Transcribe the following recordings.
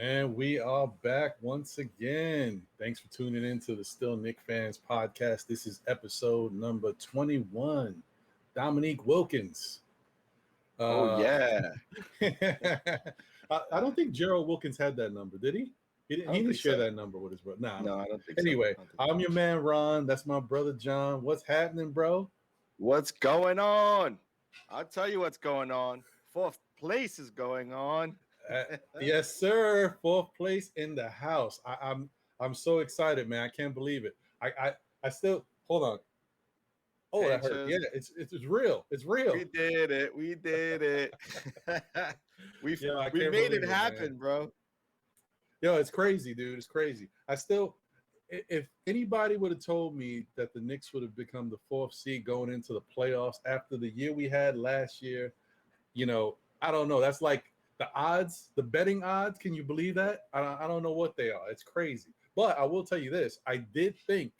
And we are back once again. Thanks for tuning in to the Still Knick Fans podcast. This is episode number 21. Dominique Wilkins. Yeah. I don't think Gerald Wilkins had that number, did he? He didn't share that number with his brother. No, I don't think anyway, so. I'm your man, Ron. That's my brother, John. What's happening, bro? What's going on? I'll tell you what's going on. Fourth place is going on. Yes, sir. Fourth place in the house. I'm so excited, man. I can't believe it. I still hold on. Oh, that hurt. Yeah, it's real. It's real. We did it. We made it happen, man. Bro. Yo, it's crazy, dude. It's crazy. If anybody would have told me that the Knicks would have become the fourth seed going into the playoffs after the year we had last year, I don't know. That's like the odds, the betting odds. Can you believe that? I don't know what they are. It's crazy. But I will tell you this. I did think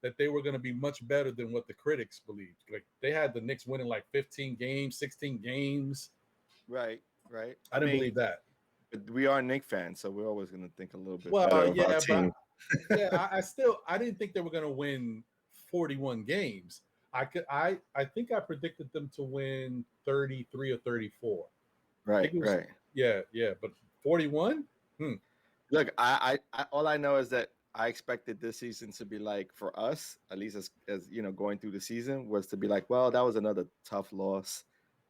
that they were going to be much better than what the critics believed. Like they had the Knicks winning like 15 games, 16 games. Right. I didn't believe that. But we are Knicks fans, so we're always going to think a little bit better of our team. I didn't think they were going to win 41 games. I think I predicted them to win 33 or 34. Right. Yeah, but 41? Look, I all I know is that I expected this season to be like, for us, at least as going through the season, was to be like, well, that was another tough loss.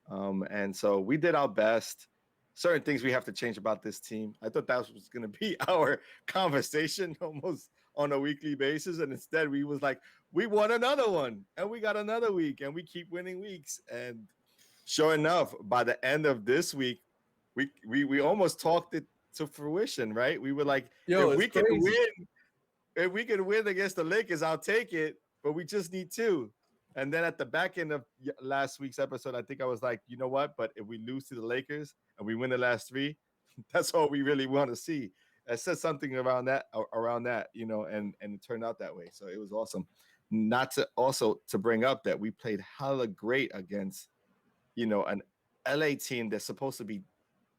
And so we did our best. Certain things we have to change about this team. I thought that was going to be our conversation almost on a weekly basis. And instead we was like, we won another one and we got another week and we keep winning weeks. And sure enough, by the end of this week, we almost talked it to fruition, right? We were like, if we can win against the Lakers, I'll take it, but we just need two. And then at the back end of last week's episode, I think I was like, you know what? But if we lose to the Lakers and we win the last three, that's all we really want to see. I said something around that, and it turned out that way. So it was awesome. Not to bring up that we played hella great against, an LA team that's supposed to be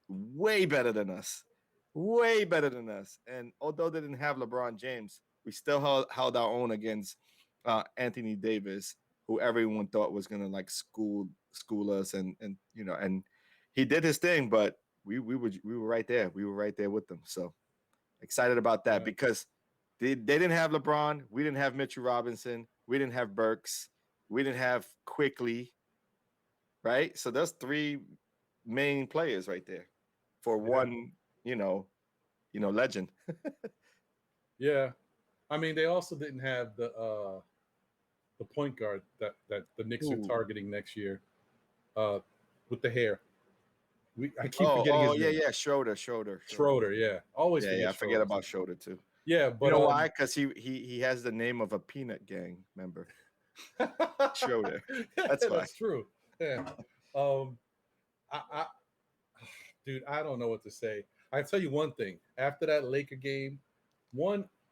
way better than us. And although they didn't have LeBron James, we still held our own against Anthony Davis, who everyone thought was gonna like school us, and he did his thing, but we were right there. We were right there with them. So excited about that because they didn't have LeBron, we didn't have Mitchell Robinson, we didn't have Burks, we didn't have Quickly, right? So that's three main players right there for one, legend. Yeah. I mean, they also didn't have the point guard that the Knicks are targeting next year with the hair. I keep forgetting his name. Yeah, Schroeder, yeah. Always I forget about Schroeder too. Yeah, but you know why? Because he has the name of a Peanut Gang member. Schroeder. That's why. That's true. Yeah. Dude, I don't know what to say. I tell you one thing. After that Laker game,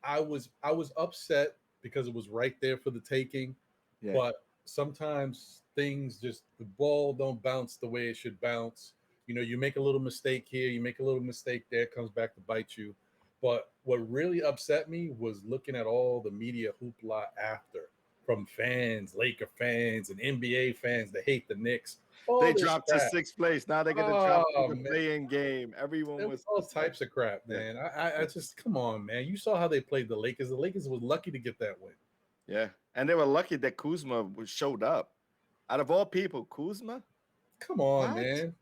I was upset because it was right there for the taking. Yeah. But sometimes the ball don't bounce the way it should bounce. You make a little mistake here, you make a little mistake there, it comes back to bite you. But what really upset me was looking at all the media hoopla after, from fans, Laker fans, and NBA fans that hate the Knicks. They dropped to sixth place. Now they're going to drop to the play-in game. Everyone was all types of crap, man. I just, come on, man. You saw how they played the Lakers. The Lakers were lucky to get that win. Yeah, and they were lucky that Kuzma showed up. Out of all people, Kuzma? Come on, man.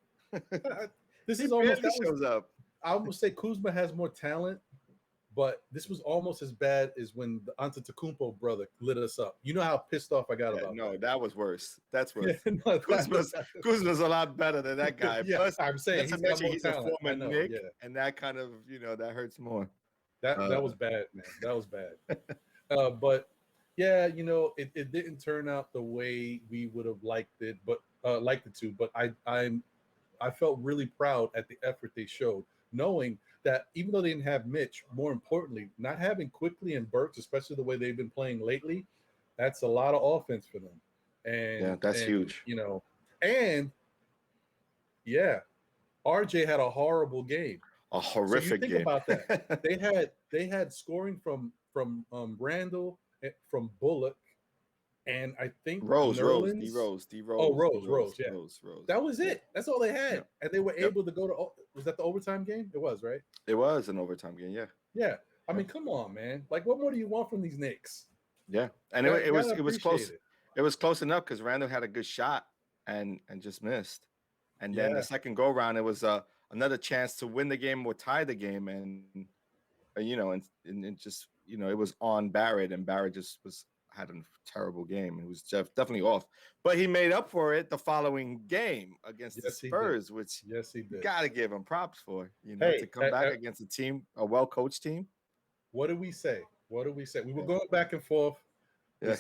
This is almost shows up. I would say Kuzma has more talent, but this was almost as bad as when the Antetokounmpo brother lit us up. You know how pissed off I got about that? No, that was worse. That's worse. Kuzma's a lot better than that guy. Yeah, plus, I'm saying he's a former Knick, and that kind of, that hurts more. That was bad, man. That was bad. But yeah, it didn't turn out the way we would have liked it to. But I felt really proud at the effort they showed, knowing that even though they didn't have Mitch, more importantly, not having Quickly and Burks, especially the way they've been playing lately, that's a lot of offense for them. And that's huge. And RJ had a horrible game. A So you horrific think game. about that. They had scoring from Randall, from Bullock, and I think Rose, D Nerlens. Rose, D Oh, Rose, D Rose, Rose, yeah. Rose, Rose. That was Yeah, it. That's all they yeah, had, and they were yep. able to go to. Was that the overtime game? It was, right? It was an overtime game. Yeah, Yeah. I yeah, mean, come on, man. Like, what more do you want from these Knicks? yeah. And You gotta it was appreciate close. it. It was close enough because Randall had a good shot and just missed. And then the Yeah. second go round, it was another chance to win the game or tie the game, and and it just it was on Barrett, and Barrett just had a terrible game. It was definitely off, but he made up for it the following game against the Yes, he did. Spurs, which Yes, he you did. got to give him props for. To Hey, come back against a team, a well-coached team. what did we say? What did we say? We were Yeah. going back and forth. Yeah.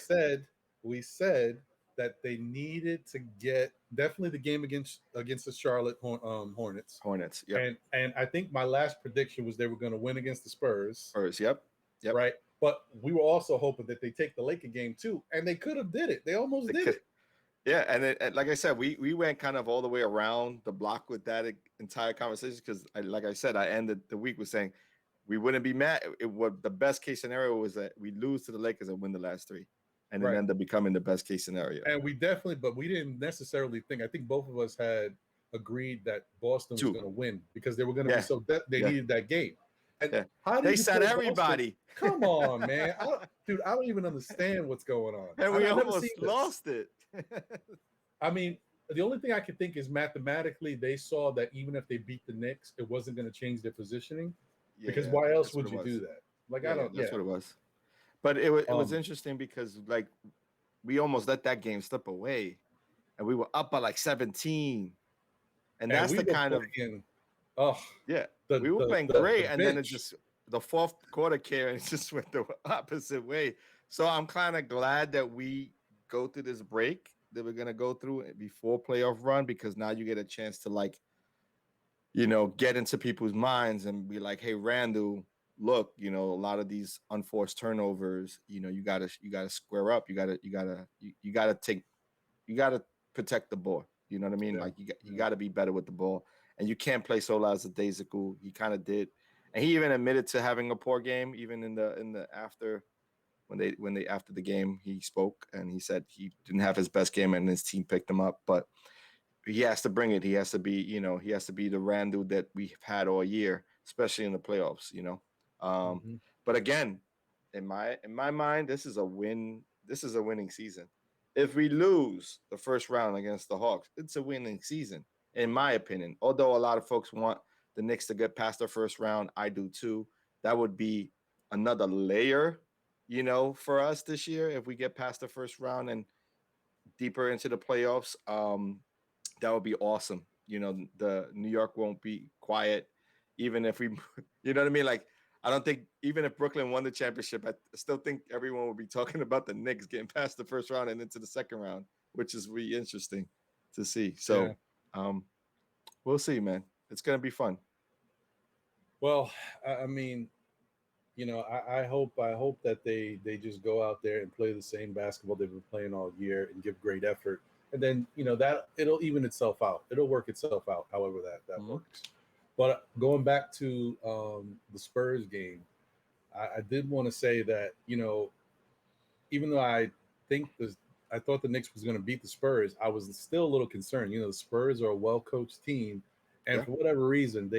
We said that they needed to get definitely the game against the Charlotte Hornets. Hornets. Yep. And I think my last prediction was they were going to win against the Spurs. Spurs. Yep. Yep. Right. But we were also hoping that they take the Laker game too, and they could have did it. They almost did it. Yeah, and like I said, we went kind of all the way around the block with that entire conversation because, like I said, I ended the week with saying we wouldn't be mad. The best case scenario was that we lose to the Lakers and win the last three, and it ended up becoming the best case scenario. And we didn't necessarily think. I think both of us had agreed that Boston was going to win because they were going to be so they needed that game. And how did they said everybody? Come on, man, dude! I don't even understand what's going on. And we almost lost it. I mean, the only thing I can think is mathematically they saw that even if they beat the Knicks, it wasn't going to change their positioning. Because why else would you do that? Like I don't. That's what it was. But it was interesting because like we almost let that game slip away, and we were up by like 17, and that's the kind of we were playing great, and then it just the fourth quarter came and it just went the opposite way. So I'm kind of glad that we go through this break that we're gonna go through before playoff run because now you get a chance to get into people's minds and be like, hey, Randall, look, a lot of these unforced turnovers, you gotta square up. You gotta protect the ball. You know what I mean? Like you gotta be better with the ball. And you can't play Sola as a daisical. He kind of did. And he even admitted to having a poor game, even in the after after the game, he spoke and he said he didn't have his best game and his team picked him up. But he has to bring it. He has to be, he has to be the Randall that we've had all year, especially in the playoffs, But again, in my mind, this is a win. This is a winning season. If we lose the first round against the Hawks, it's a winning season, in my opinion. Although a lot of folks want the Knicks to get past the first round, I do too. That would be another layer, for us this year if we get past the first round and deeper into the playoffs. That would be awesome. The New York won't be quiet, even if we, you know what I mean? Like, I don't think even if Brooklyn won the championship, I still think everyone would be talking about the Knicks getting past the first round and into the second round, which is really interesting to see. So, we'll see, man. It's gonna be fun. Well, I mean, I hope that they just go out there and play the same basketball they've been playing all year and give great effort. And then, that it'll even itself out. It'll work itself out, however that works. But going back to the Spurs game, I did want to say that, even though I thought the Knicks was going to beat the Spurs, I was still a little concerned. The Spurs are a well-coached team. And for whatever reason,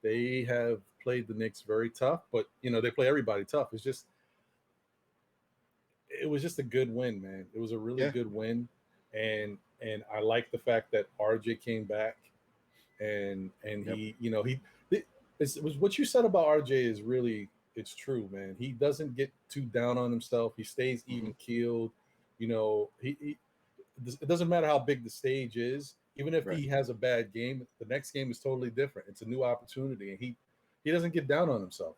they have played the Knicks very tough, but, they play everybody tough. It was just a good win, man. It was a really good win. And I like the fact that RJ came back and he it was what you said about RJ is really, it's true, man. He doesn't get too down on himself. He stays even keeled. It doesn't matter how big the stage is. Even if he has a bad game, the next game is totally different. It's a new opportunity, and he doesn't get down on himself.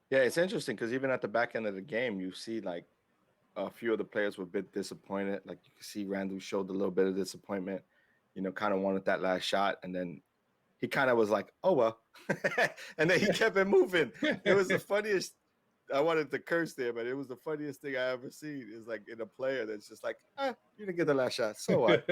Yeah, it's interesting because even at the back end of the game, you see like a few of the players were a bit disappointed. Like you can see Randall showed a little bit of disappointment, kind of wanted that last shot. And then he kind of was like, oh, well. And then he kept it moving. It was the funniest. I wanted to curse there, but it was the funniest thing I ever seen. Is like in a player that's just like, you didn't get the last shot. So what?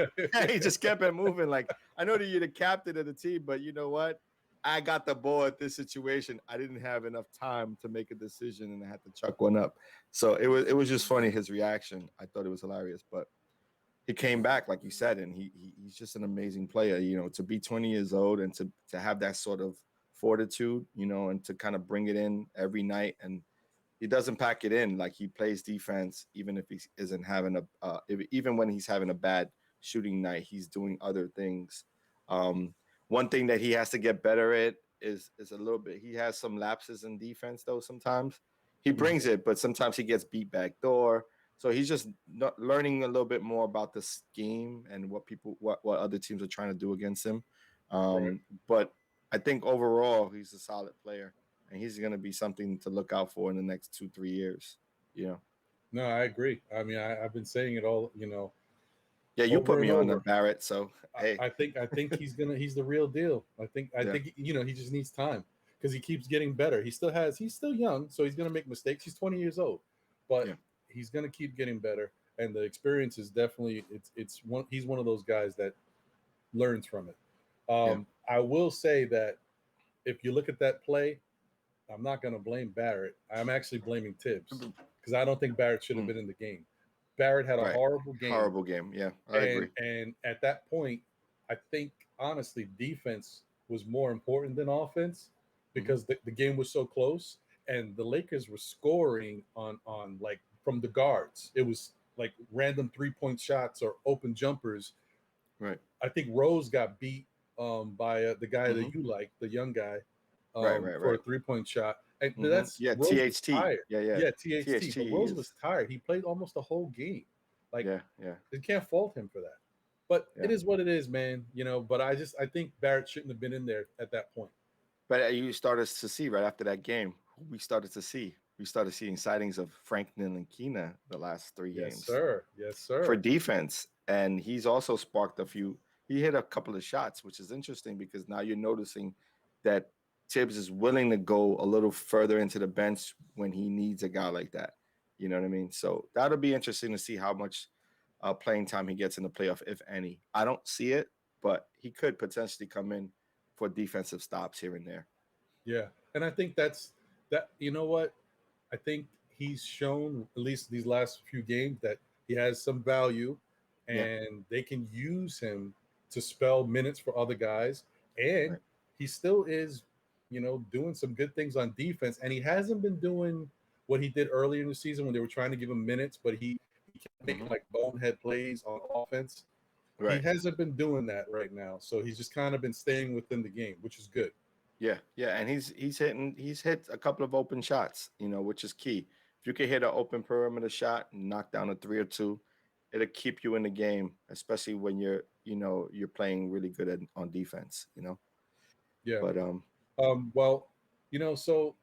He just kept it moving. Like, I know that you're the captain of the team, but you know what? I got the ball at this situation. I didn't have enough time to make a decision, and I had to chuck one up. So it was just funny, his reaction. I thought it was hilarious, but he came back, like you said, and he's just an amazing player. To be 20 years old and to have that sort of fortitude, and to kind of bring it in every night, and he doesn't pack it in. Like, he plays defense even if he isn't having even when he's having a bad shooting night, he's doing other things. One thing that he has to get better at is a little bit. He has some lapses in defense though. Sometimes he brings it, but sometimes he gets beat back door. So he's just not learning a little bit more about the scheme and what other teams are trying to do against him. Right. But I think overall he's a solid player, and he's going to be something to look out for in the next 2-3 years. No, I agree. I mean, I've been saying it all, Yeah, you put over me and on the over. Barrett, so hey, I think he's the real deal. I yeah, think he just needs time because he keeps getting better. He's still young, so he's gonna make mistakes. He's 20 years old, but yeah, he's gonna keep getting better. And the experience is definitely he's one of those guys that learns from it. yeah. I will say that if you look at that play, I'm not gonna blame Barrett. I'm actually blaming Tibbs because I don't think Barrett should have Mm, been in the game. Barrett had a right, horrible game, horrible game. Yeah, I agree. and at that point, I think honestly, defense was more important than offense Hmm. because the game was so close, and the Lakers were scoring on like from the guards. It was like random 3-point shots or open jumpers. Right. I think Rose got beat by the guy Hmm. that you like, the young guy, Right, right, for a right. 3-point shot. And that's Yeah, Rose was THT. tired. Yeah, yeah. Yeah, THT. But THT Rose was is. tired. He played almost the whole game. Like, Yeah, yeah, you can't fault him for that. But it yeah. is what it is, man. But I think Barrett shouldn't have been in there at that point. But you started to see right after that game, who we started to see. We started seeing sightings of Franklin and Keena the last three Yes, games sir. Yes, for sir. defense, and he's also sparked a few. He hit a couple of shots, which is interesting because now you're noticing that Tibbs is willing to go a little further into the bench when he needs a guy like that. You know what I mean? So that'll be interesting to see how much playing time he gets in the playoff, if any. I don't see it, but he could potentially come in for defensive stops here and there. Yeah. And I think that's that. You know what? I think he's shown at least these last few games that he has some value, Yeah, and they can use him to spell minutes for other guys. And right. he still is, doing some good things on defense. And he hasn't been doing what he did earlier in the season when they were trying to give him minutes, but he kept making Hmm. like bonehead plays on offense. He Right. hasn't been doing that right now, so he's just kind of been staying within the game, which is good. Yeah, yeah, and he's hit a couple of open shots, which is key. If you can hit an open perimeter shot and knock down a three or two, it'll keep you in the game, especially when you're playing really good on defense. Yeah. But Well, so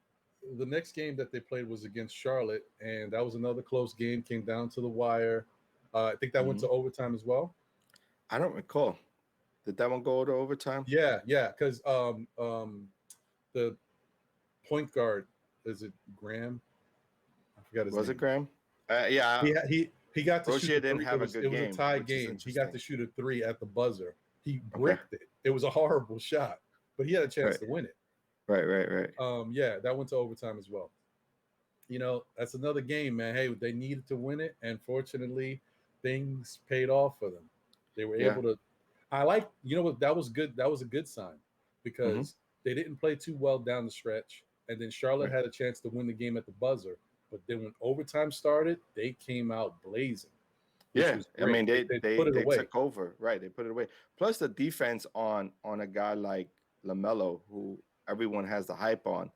the next game that they played was against Charlotte, and that was another close game. Came down to the wire. I think that went to mhm. overtime as well. I don't recall. Did that one go to overtime? Yeah, yeah, because the point guard is it Graham? I forgot his Was it name. Graham? Yeah, He got to shoot Rozier the didn't three. It have a was good it was a game, tie which is game. He got interesting. to shoot a three at the buzzer. He Okay, bricked it. It was a horrible shot, but he had a chance right, to win it. right, right, right. Yeah, that went to overtime as well. That's another game, man. Hey, they needed to win it, and fortunately, things paid off for them. They were Yeah. able to. I like, what, that was good. That was a good sign Hmm. because they didn't play too well down the stretch, and then Charlotte Right. had a chance to win the game at the buzzer. But then when overtime started, they came out blazing, which Yeah, was I great. mean They, they they they put it they away. took over, right? They put it away. Plus the defense on a guy like Lamelo, who everyone has the hype on.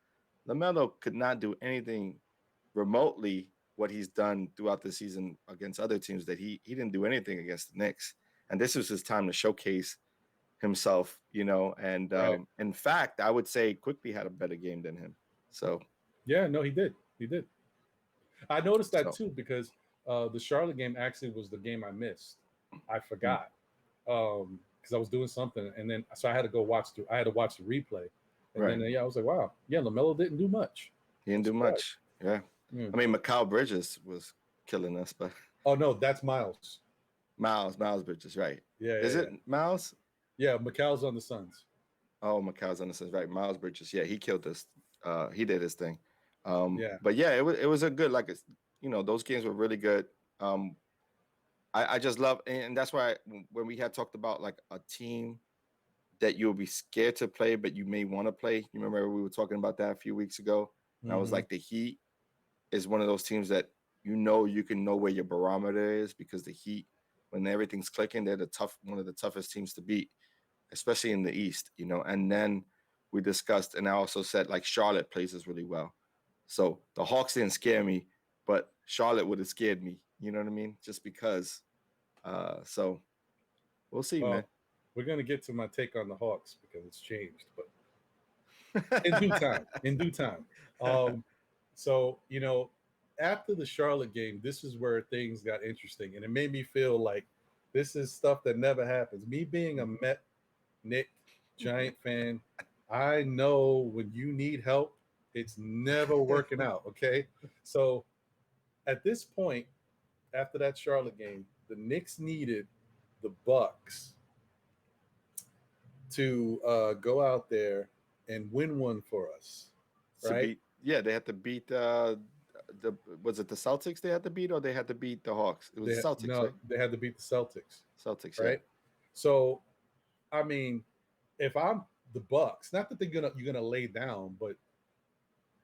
Lamelo could not do anything remotely what he's done throughout the season against other teams. That he didn't do anything against the Knicks, and this was his time to showcase himself. And Right. in fact, I would say Quickly had a better game than him. So Yeah. No, he did. He did. I noticed that so too because the Charlotte game actually was the game I missed. I mm, forgot because I was doing something, and then so I had to go watch the. I had to watch the replay, and then right, yeah, I was like, wow, yeah, Lamelo didn't do much. he I'm didn't do surprised. much. Yeah, Yeah. I mean Mikal Bridges was killing us, but. Oh no, that's Miles. Miles Bridges, right? Yeah, Is yeah, it yeah. Miles? Yeah, McCall's on the Suns. Oh, Macau's innocence, right? Miles Bridges, yeah, he killed this. He did his thing. Yeah. But yeah, it was a good those games were really good. Um, I just love, and that's why when we had talked about like a team that you'll be scared to play, but you may want to play. You remember we were talking about that a few weeks ago, and I was Mm-hmm. like, the Heat is one of those teams that you can know where your barometer is because the Heat, when everything's clicking, they're one of the toughest teams to beat, especially in the East. And then we discussed, and I also said like Charlotte plays us really well. So the Hawks didn't scare me, but Charlotte would have scared me. You know what I mean? Just because. So we'll see, man. Well, we're gonna get to my take on the Hawks because it's changed, but in due time. In due time. Um, so after the Charlotte game, this is where things got interesting, and it made me feel like this is stuff that never happens. Me being a Met, Nick, Giant fan, I know when you need help, it's never working out. Okay, so at this point, after that Charlotte game, the Knicks needed the Bucks to go out there and win one for us, To right? beat, yeah, they had to beat the was it the Celtics they had to beat or they had to beat the Hawks? It was the Celtics, No, right? they had to beat the Celtics, Celtics, yeah. right? So, I mean, if I'm the Bucks, not that you're gonna lay down, but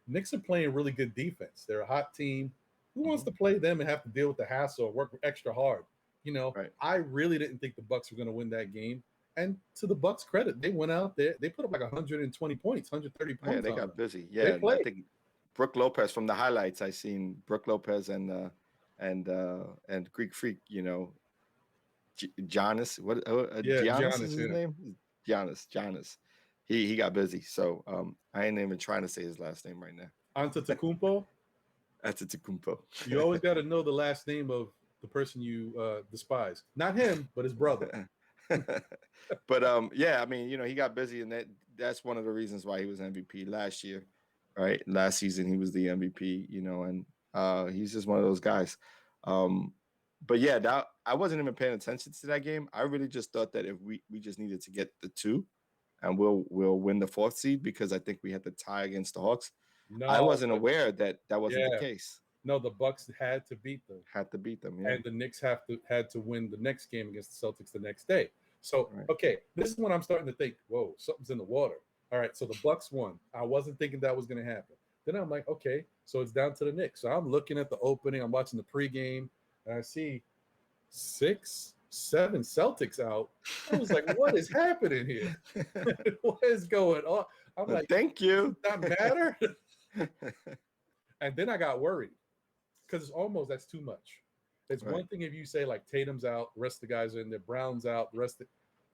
Knicks are playing really good defense. They're a hot team. Who wants to play them and have to deal with the hassle or work extra hard? Right. I really didn't think the Bucks were going to win that game. And to the Bucks' credit, they went out there. They put up like 120 points, 130 Oh, yeah, points they on got them. busy. They Yeah, and I played. think Brooke Lopez from the highlights I seen Brooke Lopez and Greek Freak, Giannis. What Yeah, Giannis is Giannis. his Yeah, name? Giannis. He got busy. So I ain't even trying to say his last name right now. Antetokounmpo. That's a Tecumpo. You always got to know the last name of the person you despise. Not him, but his brother. But yeah, I mean, he got busy, and that's one of the reasons why he was MVP last year, right? Last season he was the MVP, and he's just one of those guys. Um, but yeah, that I wasn't even paying attention to that game. I really just thought that if we just needed to get the two, and we'll win the fourth seed because I think we had to tie against the Hawks. I No, wasn't but aware that wasn't the yeah, case. no, the Bucks had to beat them. Had to beat them, yeah. And the Knicks had to win the next game against the Celtics the next day. So Right. okay, this is when I'm starting to think, whoa, something's in the water. All right, so the Bucks won. I wasn't thinking that was going to happen. Then I'm like, okay, so it's down to the Knicks. So I'm looking at the opening. I'm watching the pregame, and I see 6, 7 Celtics out. I was like, what is happening here? What is going on? I'm like, Thank does you. that matter? And then I got worried because it's almost that's too much. It's Right. one thing if you say like Tatum's out, the rest of the guys are in there, Brown's out, the rest of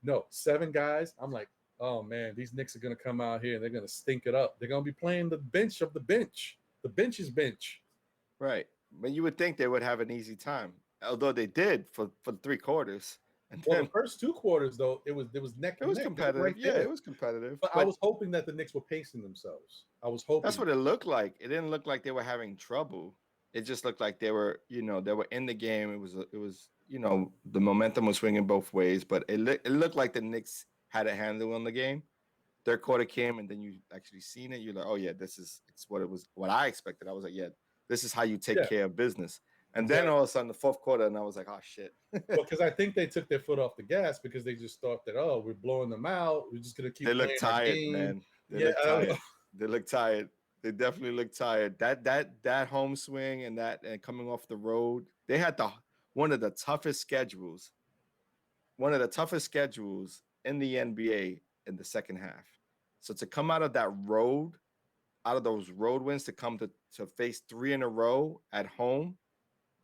no 7 guys. I'm like, oh man, these Knicks are gonna come out here and they're gonna stink it up. They're gonna be playing the bench of the bench. The bench is bench. Right. But you would think they would have an easy time, although they did for 3 quarters, and Well, the then first 2 quarters though, it was neck it and was neck. They were competitive. right Yeah, there. it was competitive. But I But was hoping that the Knicks were pacing themselves. I was that's hoping what it looked like. It didn't look like they were having trouble. It just looked like they were in the game. It was the momentum was swinging both ways, but it looked like the Knicks had a handle on the game. Third quarter came, and then you actually seen it. You're like, oh yeah, it's what it was. What I expected. I was like, yeah, this is how you take yeah, care of business. And then exactly. all of a sudden, the fourth quarter, and I was like, oh shit. Well, because I think they took their foot off the gas because they just thought that, oh, we're blowing them out. We're just gonna They keep look playing our tired, game. man. They Yeah, look tired. They look tired. They definitely look tired. That home swing and coming off the road, they had one of the toughest schedules, one of the toughest schedules in the NBA in the second half. So to come out of out of those road wins, to come to face 3 in a row at home,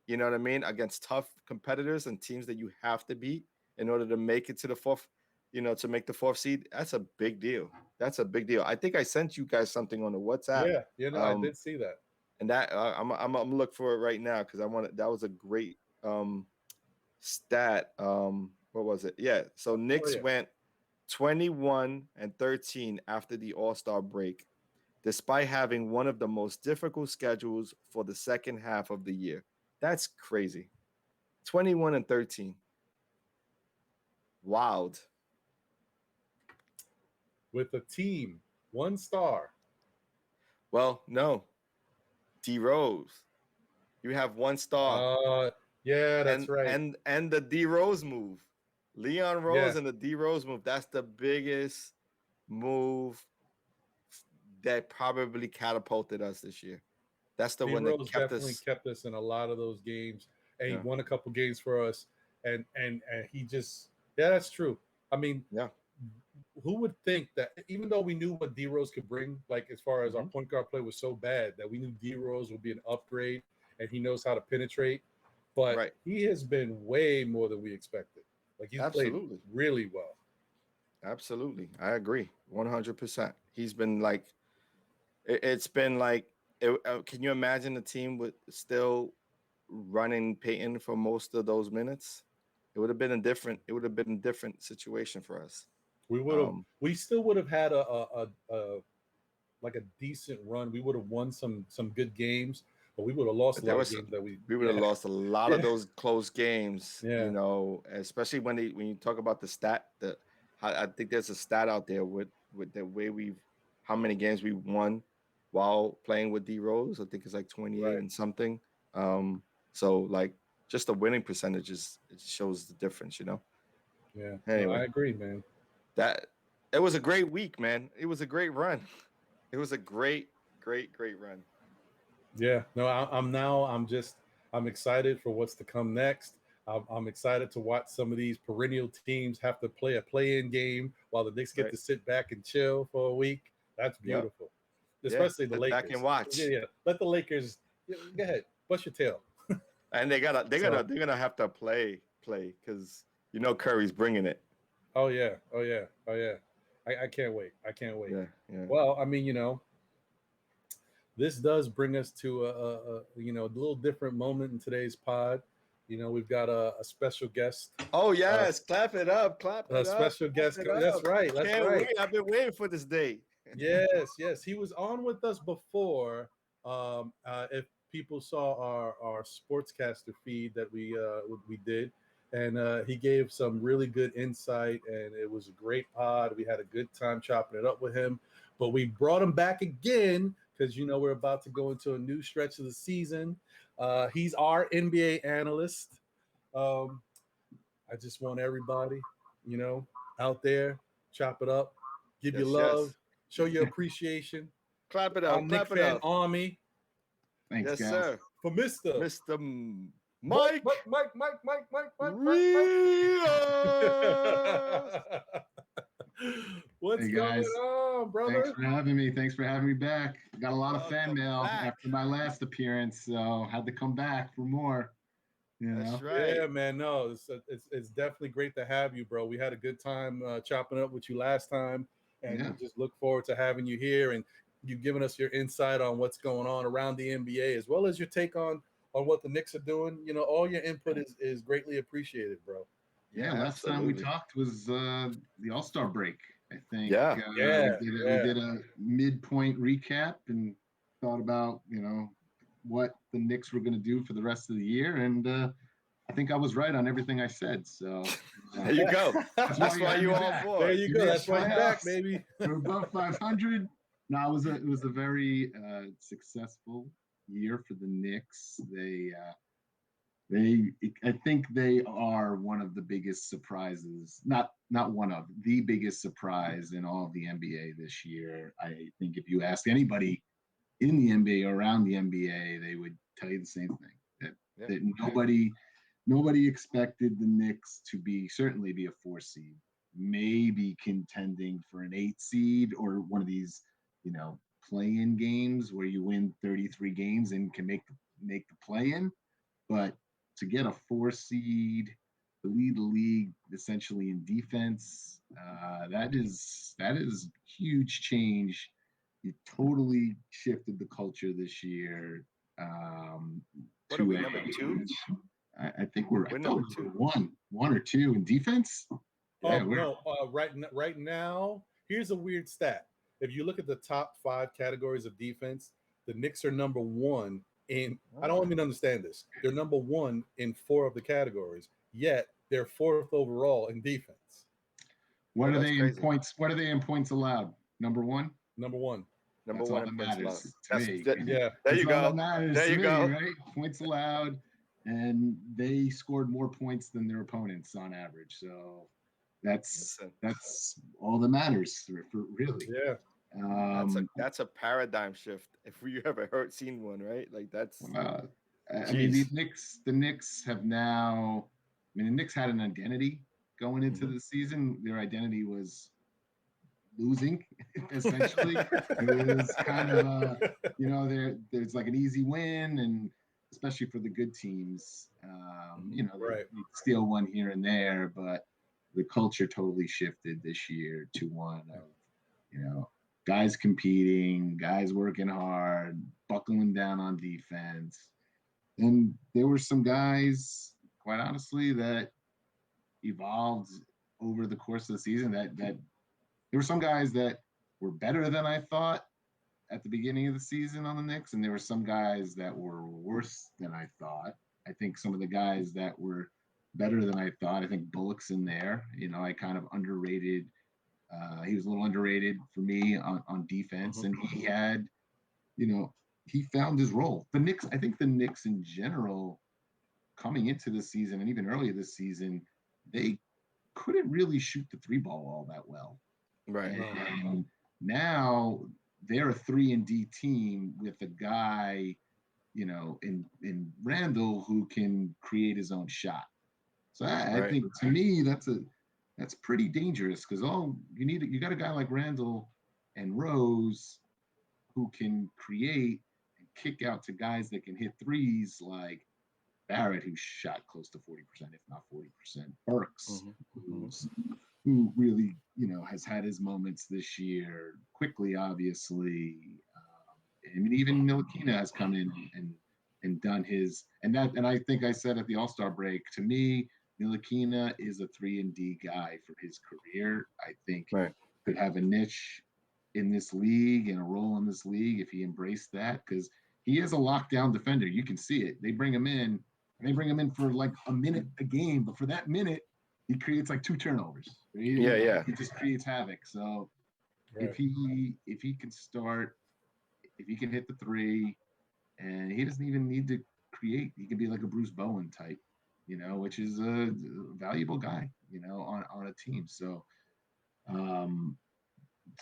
you know what I mean, against tough competitors and teams that you have to beat in order to make it to the fourth, to make the fourth seed. That's a big deal. That's a big deal. I think I sent you guys something on the WhatsApp. yeah, I Um, did see that. and that I'm gonna look for it right now because I want that was a great stat. What was it? Yeah. So Oh Knicks yeah, went 21-13 after the All-Star break, despite having one of the most difficult schedules for the second half of the year. That's crazy. 21-13. Wild. with a team, 1 star. Well, no, D Rose. You have 1 star. Yeah, that's right. And the D Rose move, Leon Rose Yeah, and the D Rose move. That's the biggest move that probably catapulted us this year. That's the D one that Rose kept definitely us. kept us in a lot of those games, and he Yeah, won a couple games for us. And he just, yeah, that's true. I mean, yeah. who would think that even though we knew what D Rose could bring, like as far as our Mm-hmm. point guard play was so bad that we knew D Rose would be an upgrade and he knows how to penetrate, but Right. he has been way more than we expected. Like he's played Absolutely. really well. Absolutely. I agree 100%. He's been like, it's been like, can you imagine the team with still running Peyton for most of those minutes? It would have been a different situation for us. We still would have had a like a decent run. We would have won some good games, but we would have lost But a there lot of was games that we we would have yeah lost a lot of yeah those close games, yeah especially when you talk about the stat. I think there's a stat out there with the way we've how many games we won while playing with D Rose. I think it's like 28 right and something. Um, so like just the winning percentages, it shows the difference. yeah. No, I Anyway, agree, man. that it was a great week, man. It was a great run. It was a great, great, great run. Yeah, no, I'm excited for what's to come next. I'm excited to watch some of these perennial teams have to play a play-in game while the Knicks get Right. to sit back and chill for a week. That's Yep. beautiful, Yeah. especially the Sit back and Lakers. Yeah, watch. yeah. Let the Lakers go ahead, bust your tail. And So, they're gonna have to play because Curry's bringing it. oh yeah, oh yeah, oh yeah. I can't wait. I can't wait. Yeah, yeah. Well, I mean, this does bring us to a little different moment in today's pod. We've got a special guest. Oh Uh, yes, clap it up, clap a it up, special clap guest. it That's up. right. That's Can't right. wait. I've been waiting for this day. Yes, yes. He was on with us before. If people saw our sportscaster feed that we did, and he gave some really good insight, and it was a great pod. We had a good time chopping it up with him. But we brought him back again because we're about to go into a new stretch of the season. He's our NBA analyst. Um, I just want everybody, out there, chop it up, give you Yes, love, yes. show your appreciation. Clap it Our up, Knick clap it fan up. army Thanks, Yes, guys. sir. for Mr. Mr. Mike. Rios. What's Hey, going guys. on, brother? Thanks for having me. Thanks for having me back. Got a lot of fan Welcome mail back. after my last appearance, so had to come back for more. That's right. Yeah, man. No, it's definitely great to have you, bro. We had a good time chopping up with you last time, and Yeah. we just look forward to having you here and you giving us your insight on what's going on around the NBA, as well as your take on what the Knicks are doing. All your input is greatly appreciated, bro. Yeah, last time we talked was the All-Star break. I think Yeah. we did a midpoint recap and thought about what the Knicks were going to do for the rest of the year, and I think I was right on everything I said. So there you go. That's why you're on There board. you go. That's why you're back, baby. We're above 500. No, it was a very successful year for the Knicks. I think they are one of the biggest surprises. Not one of the biggest surprise in all of the NBA this year. I think if you ask anybody in the NBA or around the NBA, they would tell you the same thing. That nobody expected the Knicks to certainly be a 4 seed, maybe contending for an 8 seed or one of these, play-in games where you win 33 games and can make the play-in. But to get a 4 seed, to lead the league essentially in defense, that is huge change. It totally shifted the culture this year. What are we, number 2? I think we're number 2. One or 2 in defense. Yeah, no, right now, here's a weird stat. If you look at the top 5 categories of defense, the Knicks are number 1 in. I don't even understand this. They're number 1 in 4 of the categories, yet they're 4th overall in defense. What are that's they crazy. in points? What are they in points allowed? Number one. Number one. Number That's one all in that points allowed. matters to That's me. Yeah. There That's you all go. that matters There to you me, go. right? Points allowed, and they scored more points than their opponents on average. So that's all that matters for really. Yeah. That's a paradigm shift if we ever seen one, right? Like that's. I mean, the Knicks have now. I mean, the Knicks had an identity going into the season. Their identity was losing, essentially. It was kind of there's like an easy win, and especially for the good teams, Right. they steal one here and there, but the culture totally shifted this year to one of guys competing, guys working hard, buckling down on defense. And there were some guys, quite honestly, that evolved over the course of the season. That there were some guys that were better than I thought at the beginning of the season on the Knicks, and there were some guys that were worse than I thought. I think some of the guys that were better than I thought. I think Bullock's in there. I kind of underrated. He was a little underrated for me on defense, and he had, he found his role. I think the Knicks in general, coming into the season and even earlier this season, they couldn't really shoot the three ball all that well. Right. And now they're a 3-and-D team with a guy, in Randall who can create his own shot. So I think to me that's pretty dangerous because you got a guy like Randall and Rose who can create and kick out to guys that can hit threes like Barrett, who shot close to 40%, if not 40%. Burks, who really, has had his moments this year. Quickly, obviously. I mean, even Ntilikina has come in and done his, and I think I said at the All-Star break, to me, Ntilikina is a 3-and-D guy for his career. I think could have a niche in this league and a role in this league if he embraced that, because he is a lockdown defender. You can see it. They bring him in for like a minute a game, but for that minute, he creates like 2 turnovers. He just creates havoc. So if he can start, if he can hit the three, and he doesn't even need to create, he can be like a Bruce Bowen type, which is a valuable guy, on a team. So some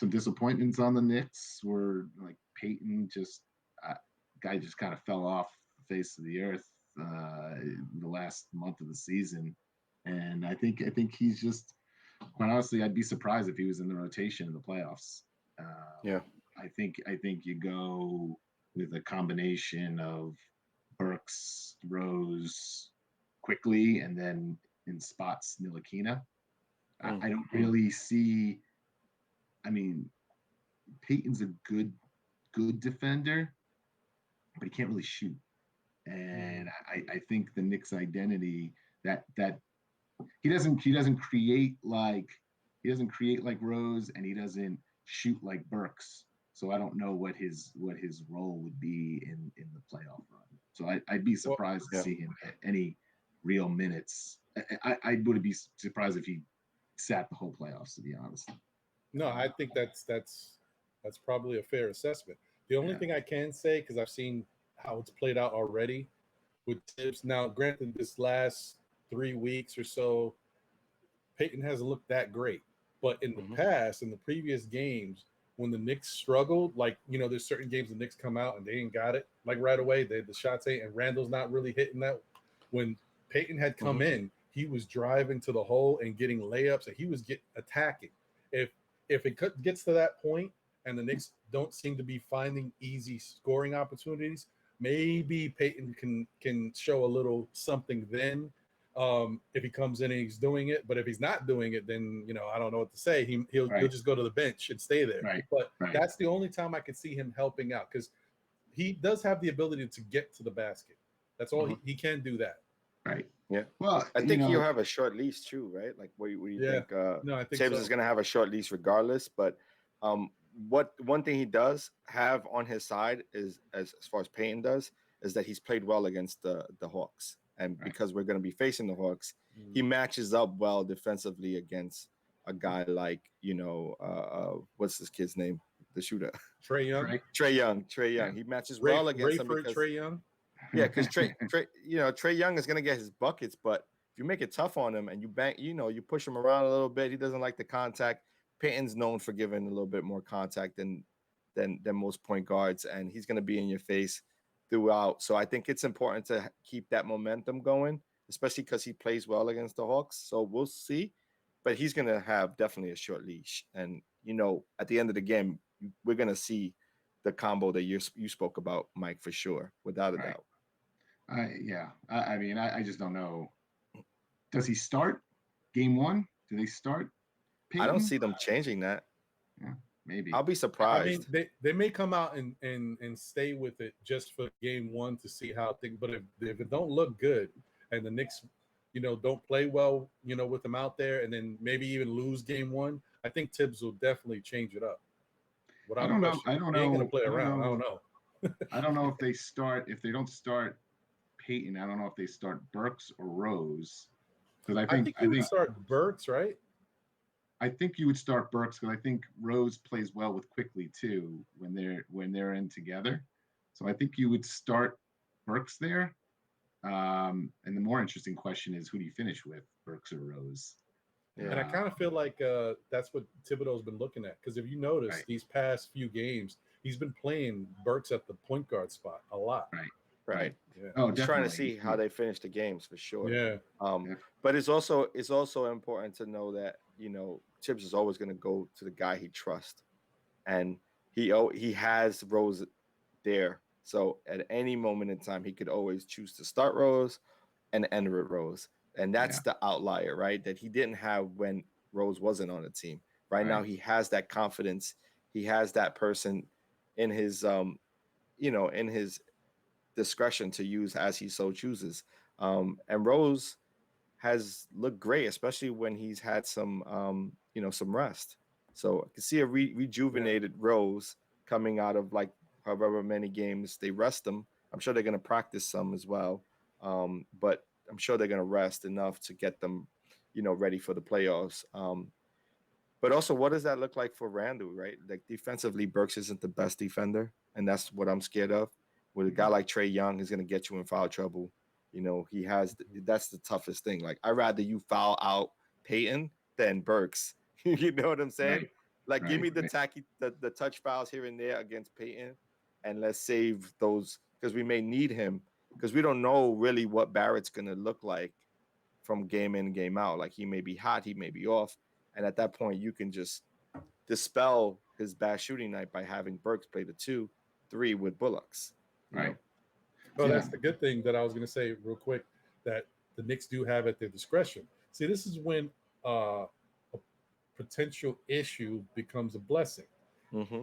disappointments on the Knicks were like Peyton guy just kind of fell off the face of the earth the last month of the season. And I think he's just, quite honestly, I'd be surprised if he was in the rotation in the playoffs. I think you go with a combination of Burks, Rose, quickly, and then in spots Ntilikina. I don't really see. I mean, Peyton's a good defender, but he can't really shoot. And I think the Knicks' identity that he doesn't create like Rose, and he doesn't shoot like Burks. So I don't know what his role would be in the playoff run. So I'd be surprised to see him at any real minutes. I would be surprised if he sat the whole playoffs, to be honest. No, I think that's probably a fair assessment. The only thing I can say, because I've seen how it's played out already with Tibbs. Now, granted, this last 3 weeks or so, Peyton hasn't looked that great. But in the past, in the previous games, when the Knicks struggled, like, there's certain games the Knicks come out and they ain't got it, like right away, the shots ain't, and Randall's not really hitting that. When Peyton had come in, he was driving to the hole and getting layups, and he was attacking. If it gets to that point and the Knicks don't seem to be finding easy scoring opportunities, maybe Peyton can show a little something then. If he comes in and he's doing it, but if he's not doing it, then I don't know what to say. He'll just go to the bench and stay there. But that's the only time I could see him helping out, because he does have the ability to get to the basket. That's all he can do that. Right. Yeah. Well, I think he'll have a short lease too, right? Like, what do you think? No, I think Tibbs is going to have a short lease regardless. But one thing he does have on his side is, as far as Peyton does, is that he's played well against the Hawks. And because we're going to be facing the Hawks, he matches up well defensively against a guy like, what's this kid's name? The shooter. Trae Young. Trae Young. Yeah. He matches well against him because Trae Young. yeah, because Trae Young is gonna get his buckets, but if you make it tough on him and you you push him around a little bit, he doesn't like the contact. Payton's known for giving a little bit more contact than most point guards, and he's gonna be in your face throughout. So I think it's important to keep that momentum going, especially because he plays well against the Hawks. So we'll see, but he's gonna have definitely a short leash, and at the end of the game, we're gonna see the combo that you spoke about, Mike, for sure, without a doubt. I mean, I just don't know. Does he start game one? Do they start Payton? I don't see them changing that. Yeah, maybe. I'll be surprised. I mean, they may come out and stay with it just for game one to see how things. But if it don't look good and the Knicks, don't play well, with them out there, and then maybe even lose game one, I think Tibbs will definitely change it up. I don't know. He ain't gonna play around. I don't know. I don't know if they don't start Payton. I don't know if they start Burks or Rose, because I think you would start Burks, right? I think you would start Burks because I think Rose plays well with Quickly too when they're in together. So I think you would start Burks there. And the more interesting question is, who do you finish with, Burks or Rose? Yeah. And I kind of feel like that's what Thibodeau's been looking at, because if you notice these past few games, he's been playing Burks at the point guard spot a lot. Right. Yeah. Oh, he's definitely. trying to see how they finish the games for sure. Yeah. But it's also important to know that Tibbs is always going to go to the guy he trusts, and he has Rose there. So at any moment in time, he could always choose to start Rose and end with Rose, and that's the outlier, right? That he didn't have when Rose wasn't on the team. Right now, he has that confidence. He has that person in his in his discretion to use as he so chooses. And Rose has looked great, especially when he's had some some rest. So I can see a rejuvenated Rose coming out of like however many games they rest him. I'm sure they're going to practice some as well, but I'm sure they're going to rest enough to get them, ready for the playoffs. But also, what does that look like for Randall, right? Like defensively, Burks isn't the best defender, and that's what I'm scared of. With a guy like Trae Young, he's going to get you in foul trouble. That's the toughest thing. Like, I'd rather you foul out Payton than Burks. You know what I'm saying? Give me the the touch fouls here and there against Payton, and let's save those because we may need him because we don't know really what Barrett's going to look like from game in, game out. Like, he may be hot, he may be off. And at that point, you can just dispel his bad shooting night by having Burks play the 2-3 with Bullocks. Right. Well, that's the good thing that I was going to say real quick, that the Knicks do have at their discretion. See, this is when a potential issue becomes a blessing. Mm-hmm.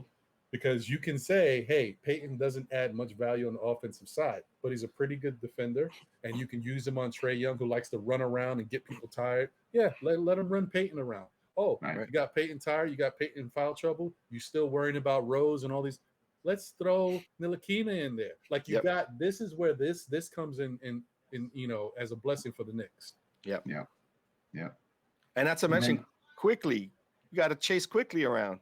Because you can say, hey, Payton doesn't add much value on the offensive side, but he's a pretty good defender, and you can use him on Trae Young, who likes to run around and get people tired. Yeah, let him run Payton around. Oh, you got Payton tired, you got Payton in foul trouble, you still worrying about Rose and all these. Let's throw Ntilikina in there. Like, you got, this is where this comes in as a blessing for the Knicks. Yeah. And not to mention Quickly. You got to chase Quickly around.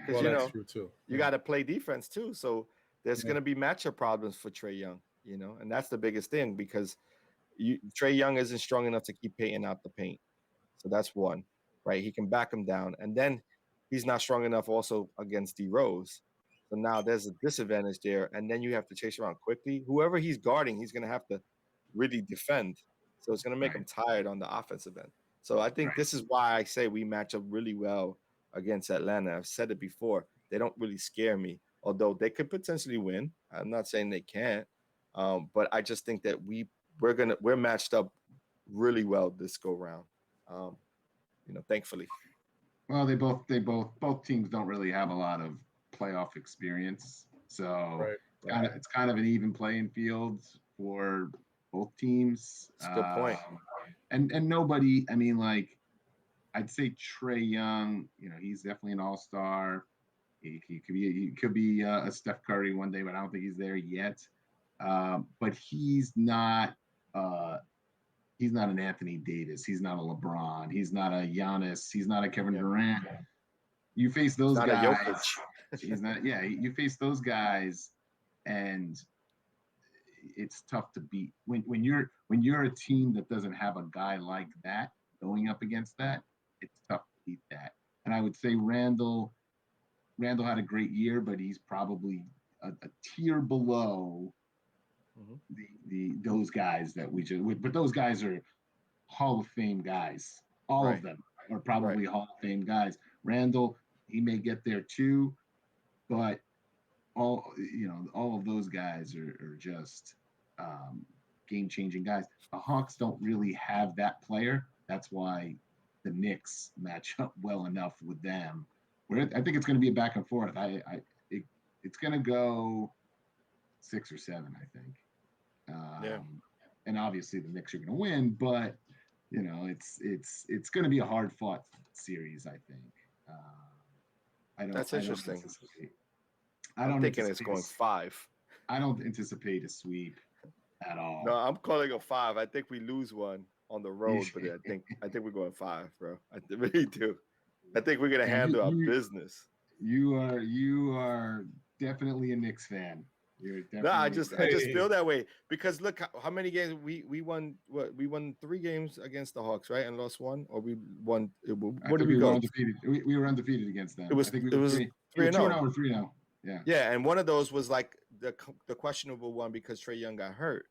Well, that's true too. You got to play defense too. So there's going to be matchup problems for Trae Young, and that's the biggest thing because Trae Young isn't strong enough to keep Payton out the paint. So that's one, right? He can back him down. And then he's not strong enough also against D Rose. So now there's a disadvantage there. And then you have to chase around Quickly. Whoever he's guarding, he's going to have to really defend. So it's going to make him tired on the offensive end. So I think this is why I say we match up really well against Atlanta. I've said it before. They don't really scare me, although they could potentially win. I'm not saying they can't. But I just think that we're matched up really well this go round. Thankfully. Well, both teams don't really have a lot of playoff experience, so it's kind of an even playing field for both teams. That's a good point. And nobody, I mean, like, I'd say Trae Young, he's definitely an all-star. He could be a Steph Curry one day, but I don't think he's there yet. But he's not he's not an Anthony Davis. He's not a LeBron. He's not a Giannis. He's not a Kevin Durant. You face those not guys. A Jokic. He's not. Yeah, you face those guys, and it's tough to beat when you're a team that doesn't have a guy like that going up against that. It's tough to beat that. And I would say Randall had a great year, but he's probably a tier below the those guys that we just. But those guys are Hall of Fame guys. All of them are probably Hall of Fame guys. Randall, he may get there too, but all of those guys are just game-changing guys. The Hawks don't really have that player. That's why the Knicks match up well enough with them. Where I think it's going to be a back and forth. It's going to go 6 or 7, I think. And obviously the Knicks are going to win, but it's going to be a hard-fought series, I think. That's interesting. I'm thinking it's going 5. I don't anticipate a sweep at all. No, I'm calling a 5. I think we lose one on the road, but I think we're going 5, bro. I really do. I think we're gonna handle our business. You are definitely a Knicks fan. No, I just feel that way because look how many games we won. What we won 3 games against the Hawks, right, and lost 1, or we won. What did we go? Undefeated. We were undefeated against them. It was 3-0. 2-0 or 3-0. Yeah, and one of those was like the questionable one because Trae Young got hurt.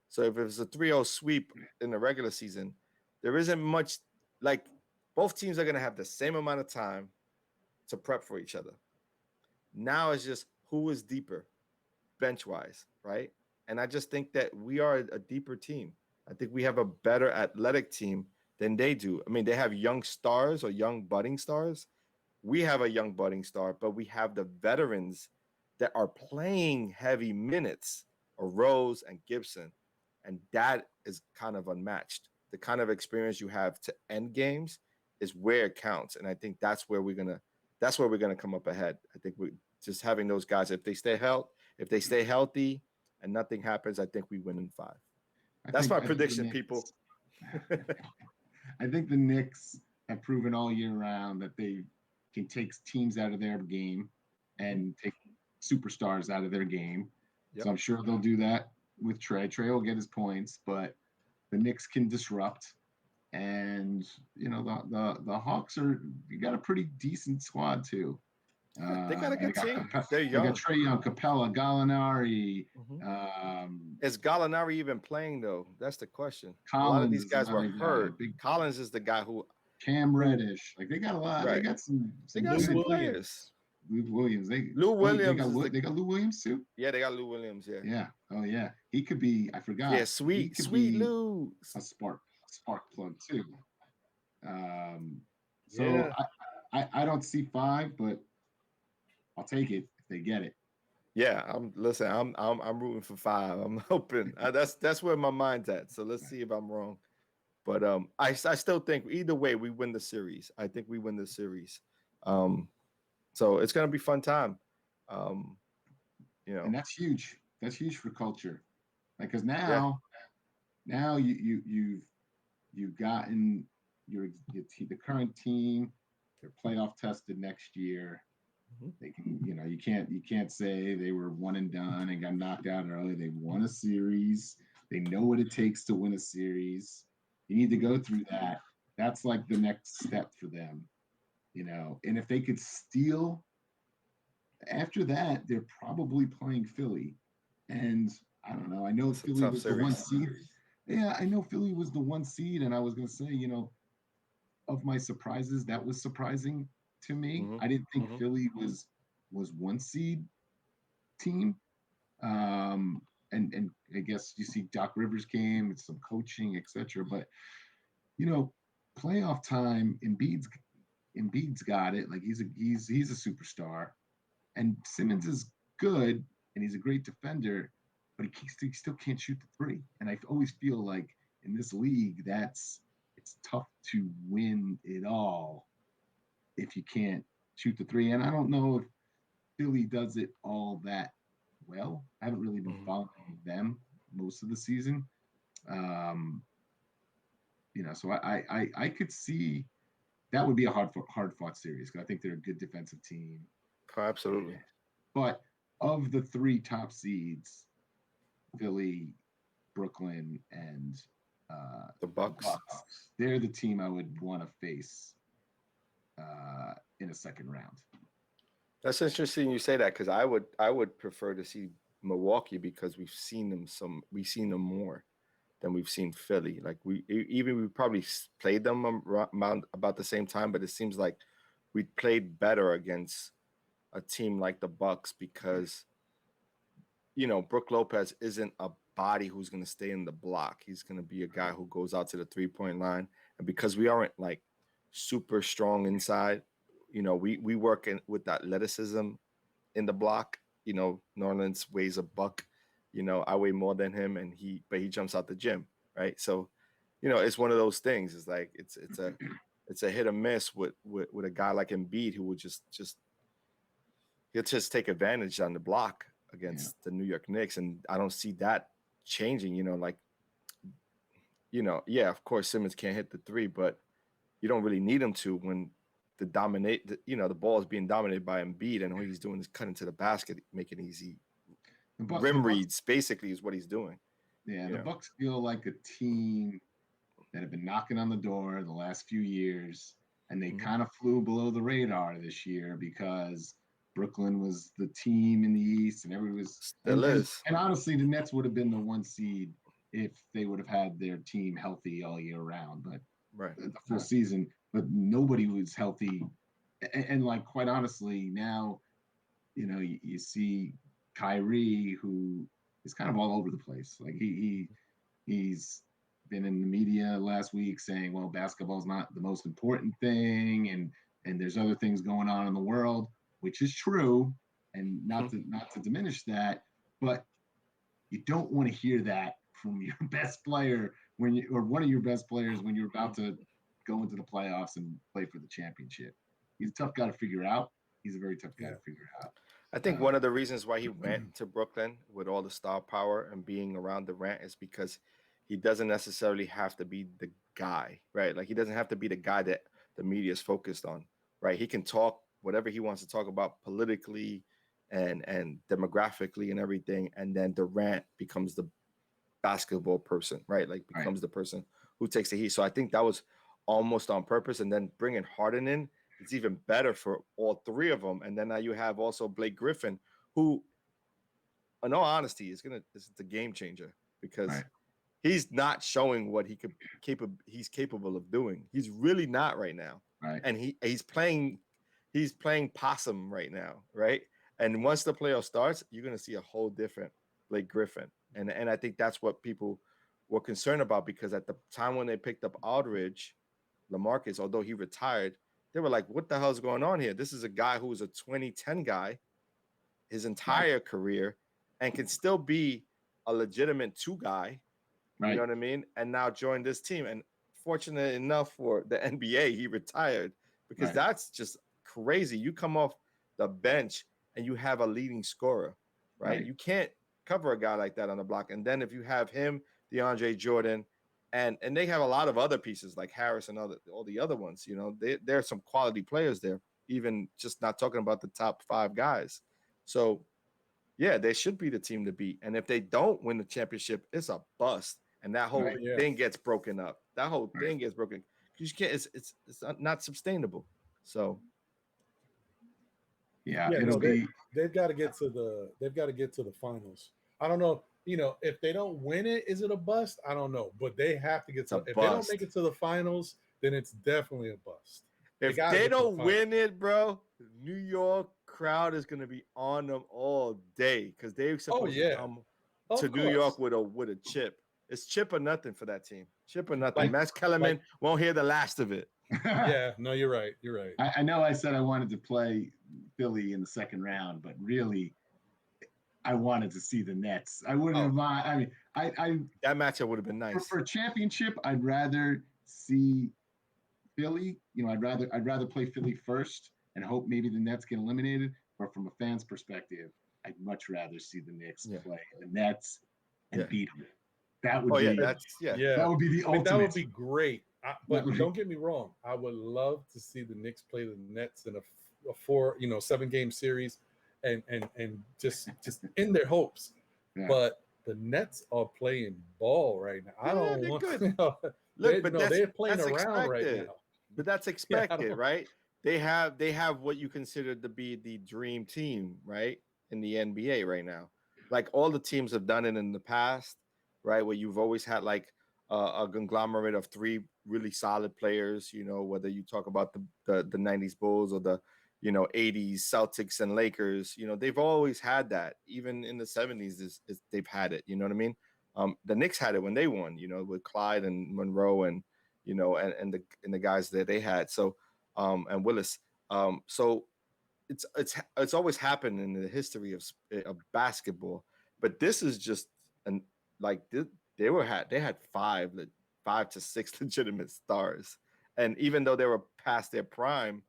So if it was a 3-0 sweep in the regular season, there isn't much. Like both teams are gonna have the same amount of time to prep for each other. Now it's just who is deeper, bench wise, right? And I just think that we are a deeper team. I think we have a better athletic team than they do. I mean, they have young stars or young budding stars. We have a young budding star, but we have the veterans that are playing heavy minutes, Rose and Gibson, and that is kind of unmatched. The kind of experience you have to end games is where it counts, and I think that's where we're gonna come up ahead. I think we just having those guys, if they stay healthy, and nothing happens, I think we win in 5. That's my prediction, people. I think the Knicks have proven all year round that they can take teams out of their game and take superstars out of their game. Yep. So I'm sure they'll do that with Trey. Trey will get his points, but the Knicks can disrupt. And the Hawks you got a pretty decent squad too. They got a good team. They're young. They got Trae Young, Capella, Gallinari. Is Gallinari even playing though? That's the question. Collins, a lot of these guys were hurt. Collins is the guy who. Cam Reddish, like they got a lot. Right. They got some players. Lou Williams. Lou Williams. They got Lou Williams too. Yeah, they got Lou Williams. Yeah. Yeah. Oh yeah. He could be. I forgot. Yeah, sweet Lou. A spark plug too. So I don't see 5, but I'll take it if they get it. Yeah, I'm rooting for 5. I'm hoping that's where my mind's at. So let's see if I'm wrong. But I still think either way we win the series. I think we win the series. So it's gonna be fun time. And that's huge. That's huge for culture. Like, because now you've gotten the current team. They're playoff tested next year. They can, you can't say they were one and done and got knocked out early. They won a series. They know what it takes to win a series. You need to go through that. That's like the next step for them, And if they could steal, after that, they're probably playing Philly. And I don't know. I know Philly was the 1 seed. Yeah, I know Philly was the 1 seed, and I was going to say, of my surprises, that was surprising to me. I didn't think Philly was 1 seed team. And I guess you see Doc Rivers came with some coaching, etc. But playoff time, Embiid's got it. Like he's a superstar, and Simmons is good and he's a great defender, but he still can't shoot the 3. And I always feel like in this league, it's tough to win it all if you can't shoot the 3. And I don't know if Philly does it all that well. I haven't really been following them most of the season. So I could see that would be a hard fought series because I think they're a good defensive team. Oh, absolutely. But of the three top seeds, Philly, Brooklyn, and The Bucks. They're the team I would want to face in a second round. That's interesting you say that because I would prefer to see Milwaukee because we've seen them more than we've seen Philly. Like we probably played them around about the same time, but it seems like we played better against a team like the Bucks because Brook Lopez isn't a body who's going to stay in the block. He's going to be a guy who goes out to the 3-point line, and because we aren't like super strong inside, we work with athleticism in the block. Norland's weighs a buck. I weigh more than him, but he jumps out the gym, right? So, it's one of those things. It's like it's a hit or miss with a guy like Embiid who would he'll just take advantage on the block against the New York Knicks, and I don't see that changing. Of course Simmons can't hit the three, but you don't really need him to when the ball is being dominated by Embiid, and all he's doing is cutting to the basket, making easy rim reads. Basically, is what he's doing. Yeah, the Bucks feel like a team that have been knocking on the door the last few years, and they kind of flew below the radar this year because Brooklyn was the team in the East, and everybody was still is. And honestly, the Nets would have been the 1 seed if they would have had their team healthy all year round, but the full season. But nobody was healthy, and like quite honestly, now you see Kyrie, who is kind of all over the place. Like he's been in the media last week saying, well, basketball's not the most important thing, and there's other things going on in the world, which is true, and not to diminish that, but you don't want to hear that from your best player or one of your best players when you're about to go into the playoffs and play for the championship. He's a tough guy to figure out. He's a very tough guy to figure out. I think one of the reasons why he went to Brooklyn with all the star power and being around Durant is because he doesn't necessarily have to be the guy, right? Like he doesn't have to be the guy that the media is focused on, right? He can talk whatever he wants to talk about politically and demographically and everything, and then Durant becomes the basketball person, right? Like becomes the person who takes the heat. So I think that was almost on purpose, and then bringing Harden in, it's even better for all three of them. And then now you have also Blake Griffin, who, in all honesty, is the game changer because he's not showing what he's capable of doing. He's really not right now, and he's playing possum right now, right? And once the playoff starts, you're gonna see a whole different Blake Griffin, and I think that's what people were concerned about because at the time when they picked up Aldridge, LaMarcus, although he retired, they were like, what the hell's going on here? This is a guy who was a 2010 guy his entire career and can still be a legitimate 2 guy. You know what I mean? And now join this team. And fortunate enough for the NBA, he retired because that's just crazy. You come off the bench and you have a leading scorer, right? You can't cover a guy like that on the block. And then if you have him, DeAndre Jordan, and they have a lot of other pieces like Harris and all the other ones, there are some quality players there, even just not talking about the top 5 guys. So, yeah, they should be the team to beat. And if they don't win the championship, it's a bust. And that whole thing gets broken up. That whole thing gets broken. You can't. It's not sustainable. So, they've got to get to the finals. I don't know. If they don't win it, is it a bust? I don't know. But they have to get to. If they don't make it to the finals, then it's definitely a bust. If they don't win it, bro, New York crowd is gonna be on them all day because they're supposed to come to New York with a chip. It's chip or nothing for that team. Chip or nothing. Max Kellerman won't hear the last of it. Yeah, no, you're right. You're right. I know I said I wanted to play Philly in the second round, but really, I wanted to see the Nets. I wouldn't have mind. I mean, that matchup would have been nice. For a championship, I'd rather see Philly. I'd rather play Philly first and hope maybe the Nets get eliminated. But from a fan's perspective, I'd much rather see the Knicks play the Nets and beat them. That would Oh be yeah, that would be the ultimate. That would be great. But be... don't get me wrong. I would love to see the Knicks play the Nets in a 7-game series, and just in their hopes. Yeah. But the Nets are playing ball right now. I don't want to. Look, but they're playing around expected. Right now. But that's expected, right? They have what you consider to be the dream team, right? In the NBA right now. Like all the teams have done it in the past, right? Where you've always had like a conglomerate of 3 really solid players, whether you talk about the 90s Bulls or the 80s Celtics and Lakers, they've always had that. Even in the 70s they've had it, you know what I mean? The Knicks had it when they won, with Clyde and Monroe and and the guys that they had. So and Willis. So it's always happened in the history of basketball, but this is just they had 5 to 6 legitimate stars, and even though they were past their prime,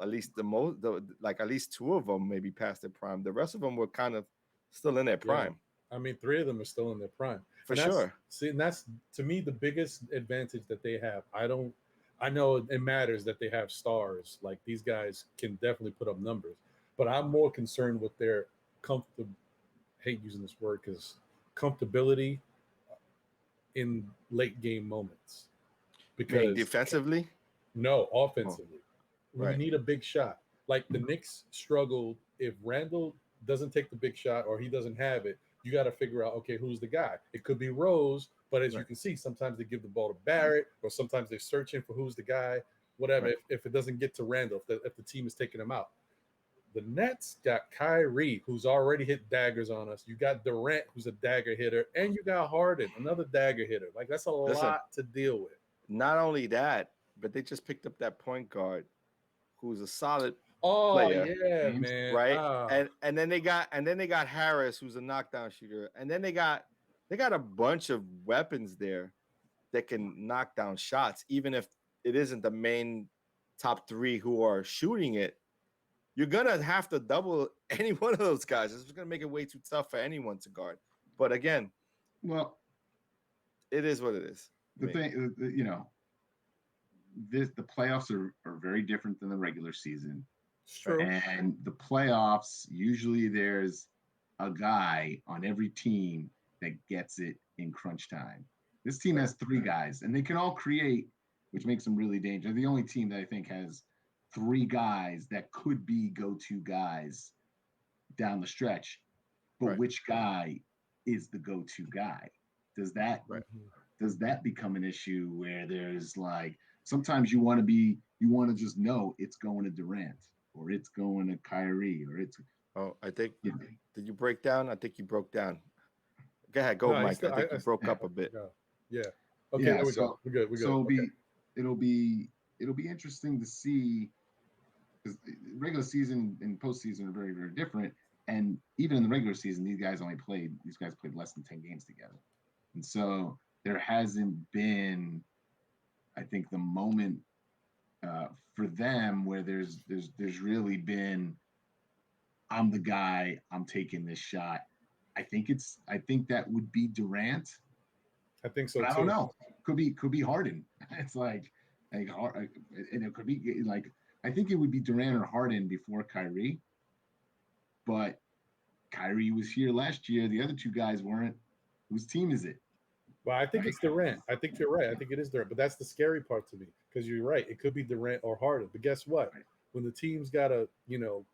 at least at least 2 of them maybe past their prime. The rest of them were kind of still in their prime. Yeah. I mean, 3 of them are still in their prime for sure. And that's to me the biggest advantage that they have. I know it matters that they have stars. Like these guys can definitely put up numbers, but I'm more concerned with their hate using this word because comfortability in late game moments. Because defensively? No, offensively. Right. You need a big shot. Like the Knicks struggled. If Randall doesn't take the big shot or he doesn't have it, you got to figure out, okay, who's the guy? It could be Rose, but as you can see, sometimes they give the ball to Barrett, or sometimes they're searching for who's the guy, whatever, if it doesn't get to Randall, if the team is taking him out. The Nets got Kyrie, who's already hit daggers on us. You got Durant, who's a dagger hitter, and you got Harden, another dagger hitter. Like, that's a lot to deal with. Not only that, but they just picked up that point guard who's a solid player. Yeah, man. Right. And then they got Harris, who's a knockdown shooter. And then they got a bunch of weapons there that can knock down shots, even if it isn't the main top 3 who are shooting it. You're gonna have to double any one of those guys. It's gonna make it way too tough for anyone to guard. But again, well, it is what it is. The thing, the playoffs are very different than the regular season. True. And the playoffs, usually there's a guy on every team that gets it in crunch time. This team has 3 guys, and they can all create, which makes them really dangerous. They're the only team that I think has 3 guys that could be go-to guys down the stretch. But which guy is the go-to guy? Does that become an issue where there's like sometimes you want to just know it's going to Durant or it's going to Kyrie or it's. Oh, I think did you break down? I think you broke down. Go ahead, Mike. I think you broke up a bit. Yeah. Okay, there we go. We're good. So it'll be interesting to see because regular season and postseason are very, very different. And even in the regular season, these guys played less than 10 games together. And so there hasn't been, I think, the moment for them where there's really been, I'm the guy, I'm taking this shot. I think that would be Durant. I think so too. I don't know. Could be Harden. It's like, and it could be like, I think it would be Durant or Harden before Kyrie. But Kyrie was here last year. The other 2 guys weren't. Whose team is it? Well, I think it's Durant. I think you're right. I think it is Durant. But that's the scary part to me because you're right. It could be Durant or Harden. But guess what? When the team's got to,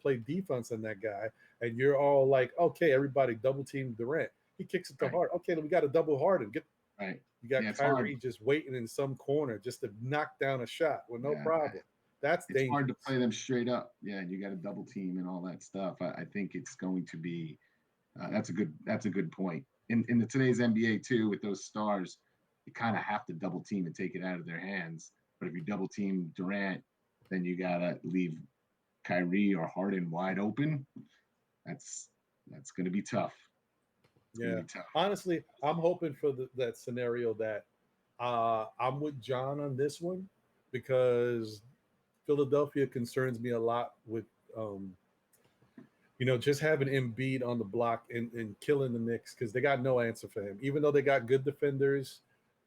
play defense on that guy and you're all like, okay, everybody double team Durant. He kicks it to Harden. Okay, we got to double Harden. You got Kyrie just waiting in some corner just to knock down a shot with no problem. It's dangerous. Hard to play them straight up. Yeah, and you got a double team and all that stuff. I think it's going to be that's a good point. In today's NBA too, with those stars, you kind of have to double team and take it out of their hands. But if you double team Durant, then you gotta leave Kyrie or Harden wide open. That's going to be tough. Honestly, I'm hoping for that scenario that I'm with John on this one because Philadelphia concerns me a lot with just having Embiid on the block and killing the Knicks because they got no answer for him. Even though they got good defenders,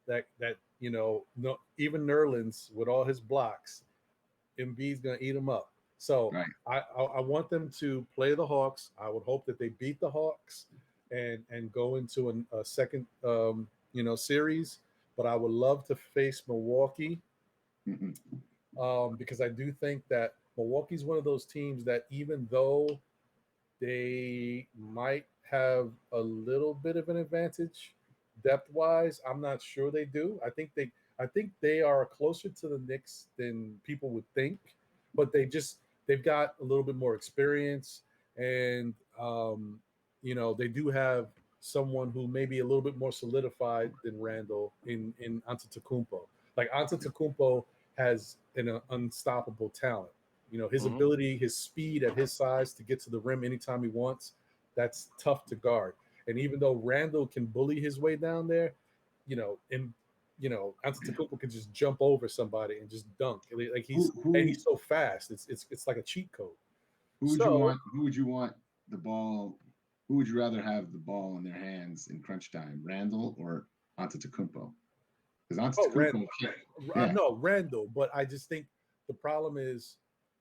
that no, even Nerlens with all his blocks, Embiid's gonna eat him up. So Right. I want them to play the Hawks. I would hope that they beat the Hawks and go into a second series. But I would love to face Milwaukee because I do think that Milwaukee's one of those teams that even though they might have a little bit of an advantage depth wise, I'm not sure they do. I think they are closer to the Knicks than people would think, but they've got a little bit more experience, and they do have someone who may be a little bit more solidified than Randall in Antetokounmpo. Like Antetokounmpo has an unstoppable talent. His ability, his speed at his size to get to the rim anytime he wants, that's tough to guard. And even though Randall can bully his way down there, Antetokounmpo can just jump over somebody and just dunk. Like he's so fast. It's like a cheat code. Who would you want? Who would you want the ball? Who would you rather have the ball in their hands in crunch time, Randall or Antetokounmpo? Because Antetokounmpo, no, Randall. But I just think the problem is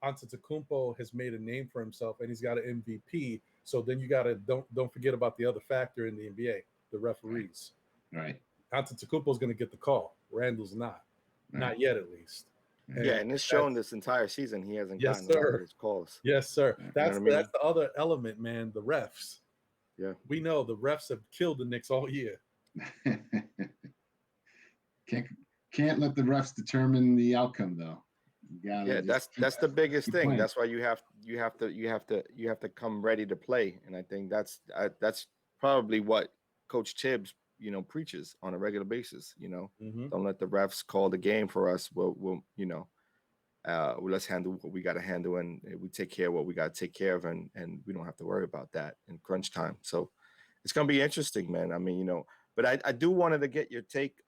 Antetokounmpo has made a name for himself and he's got an MVP. So then you got to don't forget about the other factor in the NBA, the referees. Right. Antetokounmpo is going to get the call. Randall's not yet at least. And it's shown this entire season he hasn't gotten a lot of his calls. Yes, sir. That's the other element, man. The refs. Yeah, we know the refs have killed the Knicks all year. Can't let the refs determine the outcome, though. That's the biggest thing. Playing. That's why you have to come ready to play, and I think that's probably what Coach Tibbs preaches on a regular basis. Don't let the refs call the game for us. We'll let's handle what we got to handle, and we take care of what we got to take care of, and we don't have to worry about that in crunch time. So it's gonna be interesting, man. I mean, but I do wanted to get your take,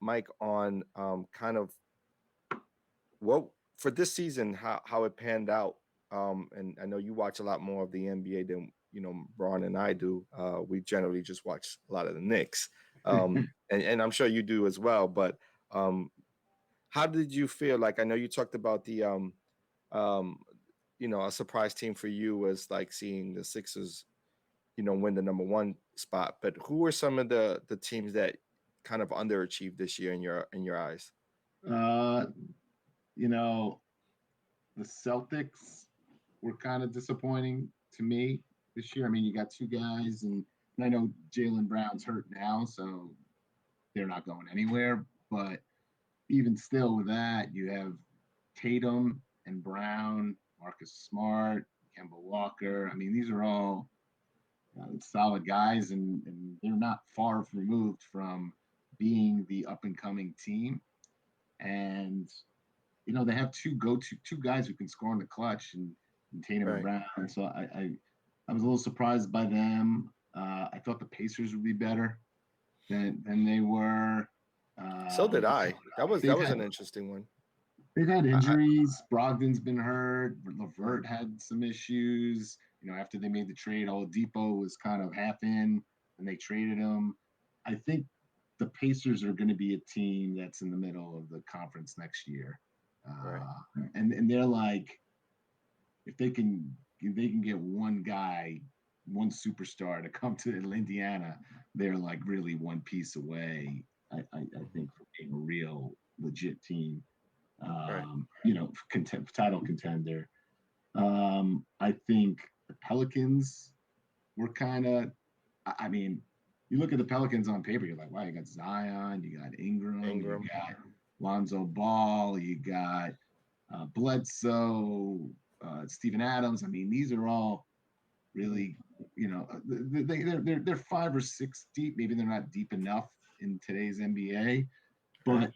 Mike, on kind of what for this season, how it panned out. And I know you watch a lot more of the NBA than Ron and I do. We generally just watch a lot of the Knicks, and I'm sure you do as well. But how did you feel? Like, I know you talked about the a surprise team for you was like seeing the Sixers, win the number one spot. But who were some of the teams that kind of underachieved this year in your eyes? The Celtics were kind of disappointing to me this year. I mean, you got two guys, and I know Jaylen Brown's hurt now, so they're not going anywhere. But even still with that, you have Tatum and Brown, Marcus Smart, Kemba Walker. I mean, these are all solid guys, and they're not far removed from being the up-and-coming team. And they have two guys who can score in the clutch, and Tatum and Brown. And so I was a little surprised by them. I thought the Pacers would be better than they were. So did I. That was an interesting one. They've had injuries. Brogdon's been hurt. LeVert had some issues. After they made the trade, Oladipo was kind of half in, and they traded him. I think the Pacers are going to be a team that's in the middle of the conference next year. And they're like, if they can get one guy, one superstar to come to Indiana, they're like really one piece away. I think from being a real legit team, title contender. I think the Pelicans were kind of. I mean, you look at the Pelicans on paper, you're like, wow, you got Zion, you got Ingram. You got Lonzo Ball, you got Bledsoe, Steven Adams. I mean, these are all really, they're 5 or 6 deep. Maybe they're not deep enough in today's NBA, but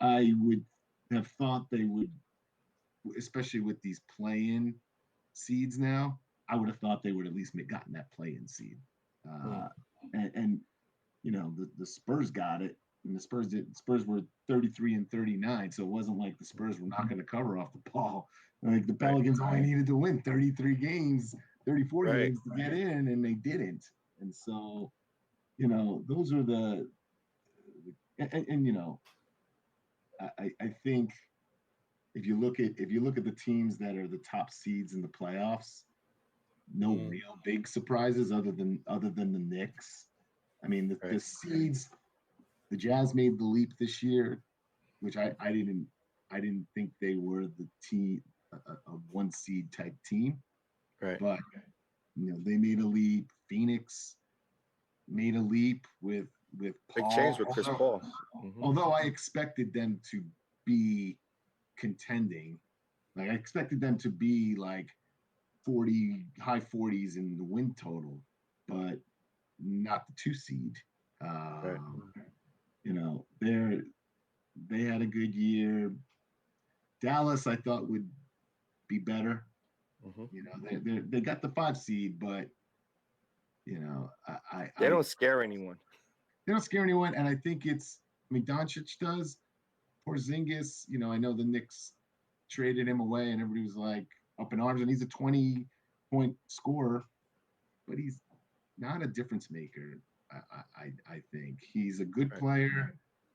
I would have thought they would, especially with these play-in seeds now, I would have thought they would at least gotten that play-in seed. And the Spurs got it. And the Spurs were 33 and 39, so it wasn't like the Spurs were not going to cover off the ball. Like the Pelicans only needed to win 33 games 30, 40 Right. games to get in, and they didn't. And so, those are and I think if you look at the teams that are the top seeds in the playoffs, no real big surprises other than the Knicks. I mean, the seeds, the Jazz made the leap this year, which I didn't think they were the team, a one seed type team. Right. But they made a leap. Phoenix made a leap with Paul. Big change with Chris Paul. Although I expected them to be contending, like I expected them to be like 40, high 40s in the win total, but not the 2 seed. Right. They had a good year. Dallas, I thought, would be better. They got the 5 seed, but they don't scare anyone. They don't scare anyone, and I think Doncic does. Porzingis, I know the Knicks traded him away, and everybody was like up in arms, and he's a 20-point scorer, but he's not a difference maker. I think he's a good player.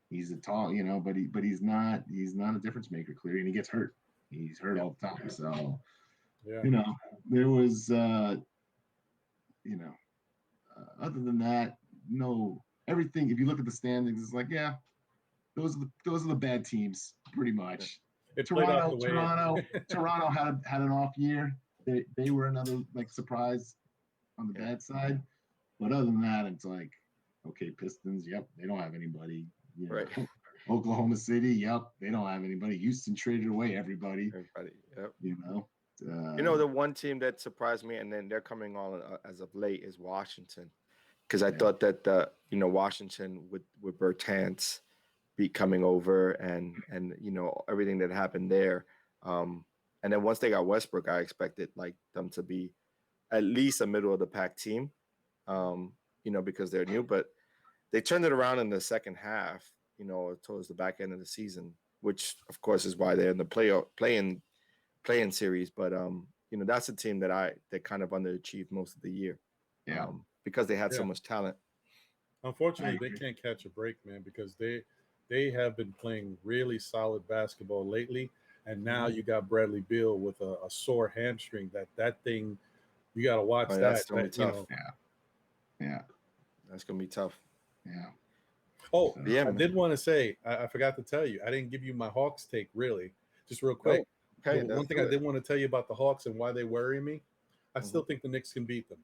He's a tall, but he's not a difference maker clearly, and he gets hurt. He's hurt all the time. So, there was, other than that, no. Everything. If you look at the standings, it's like, yeah, those are the bad teams, pretty much. Toronto had an off year. They were another surprise on the bad side. But other than that, it's like, okay, Pistons, yep, they don't have anybody. Right. Oklahoma City, yep, they don't have anybody. Houston traded away everybody. Yep. The one team that surprised me, and then they're coming on as of late, is Washington, because I thought that Washington with Bertans be coming over and everything that happened there, and then once they got Westbrook, I expected them to be at least a middle of the pack team, because they're new, but they turned it around in the second half, towards the back end of the season, which of course is why they're in the play-in series. But that's a team that kind of underachieved most of the year, because they had so much talent. Unfortunately, they can't catch a break, man, because they have been playing really solid basketball lately, and now you got Bradley Beal with a sore hamstring. That thing, you got to watch that. That's gonna be tough. Yeah, that's gonna be tough. Yeah. Oh, I did want to say, I forgot to tell you, I didn't give you my Hawks take, really. Just real quick. Okay, one thing I did want to tell you about the Hawks and why they worry me, I still think the Knicks can beat them.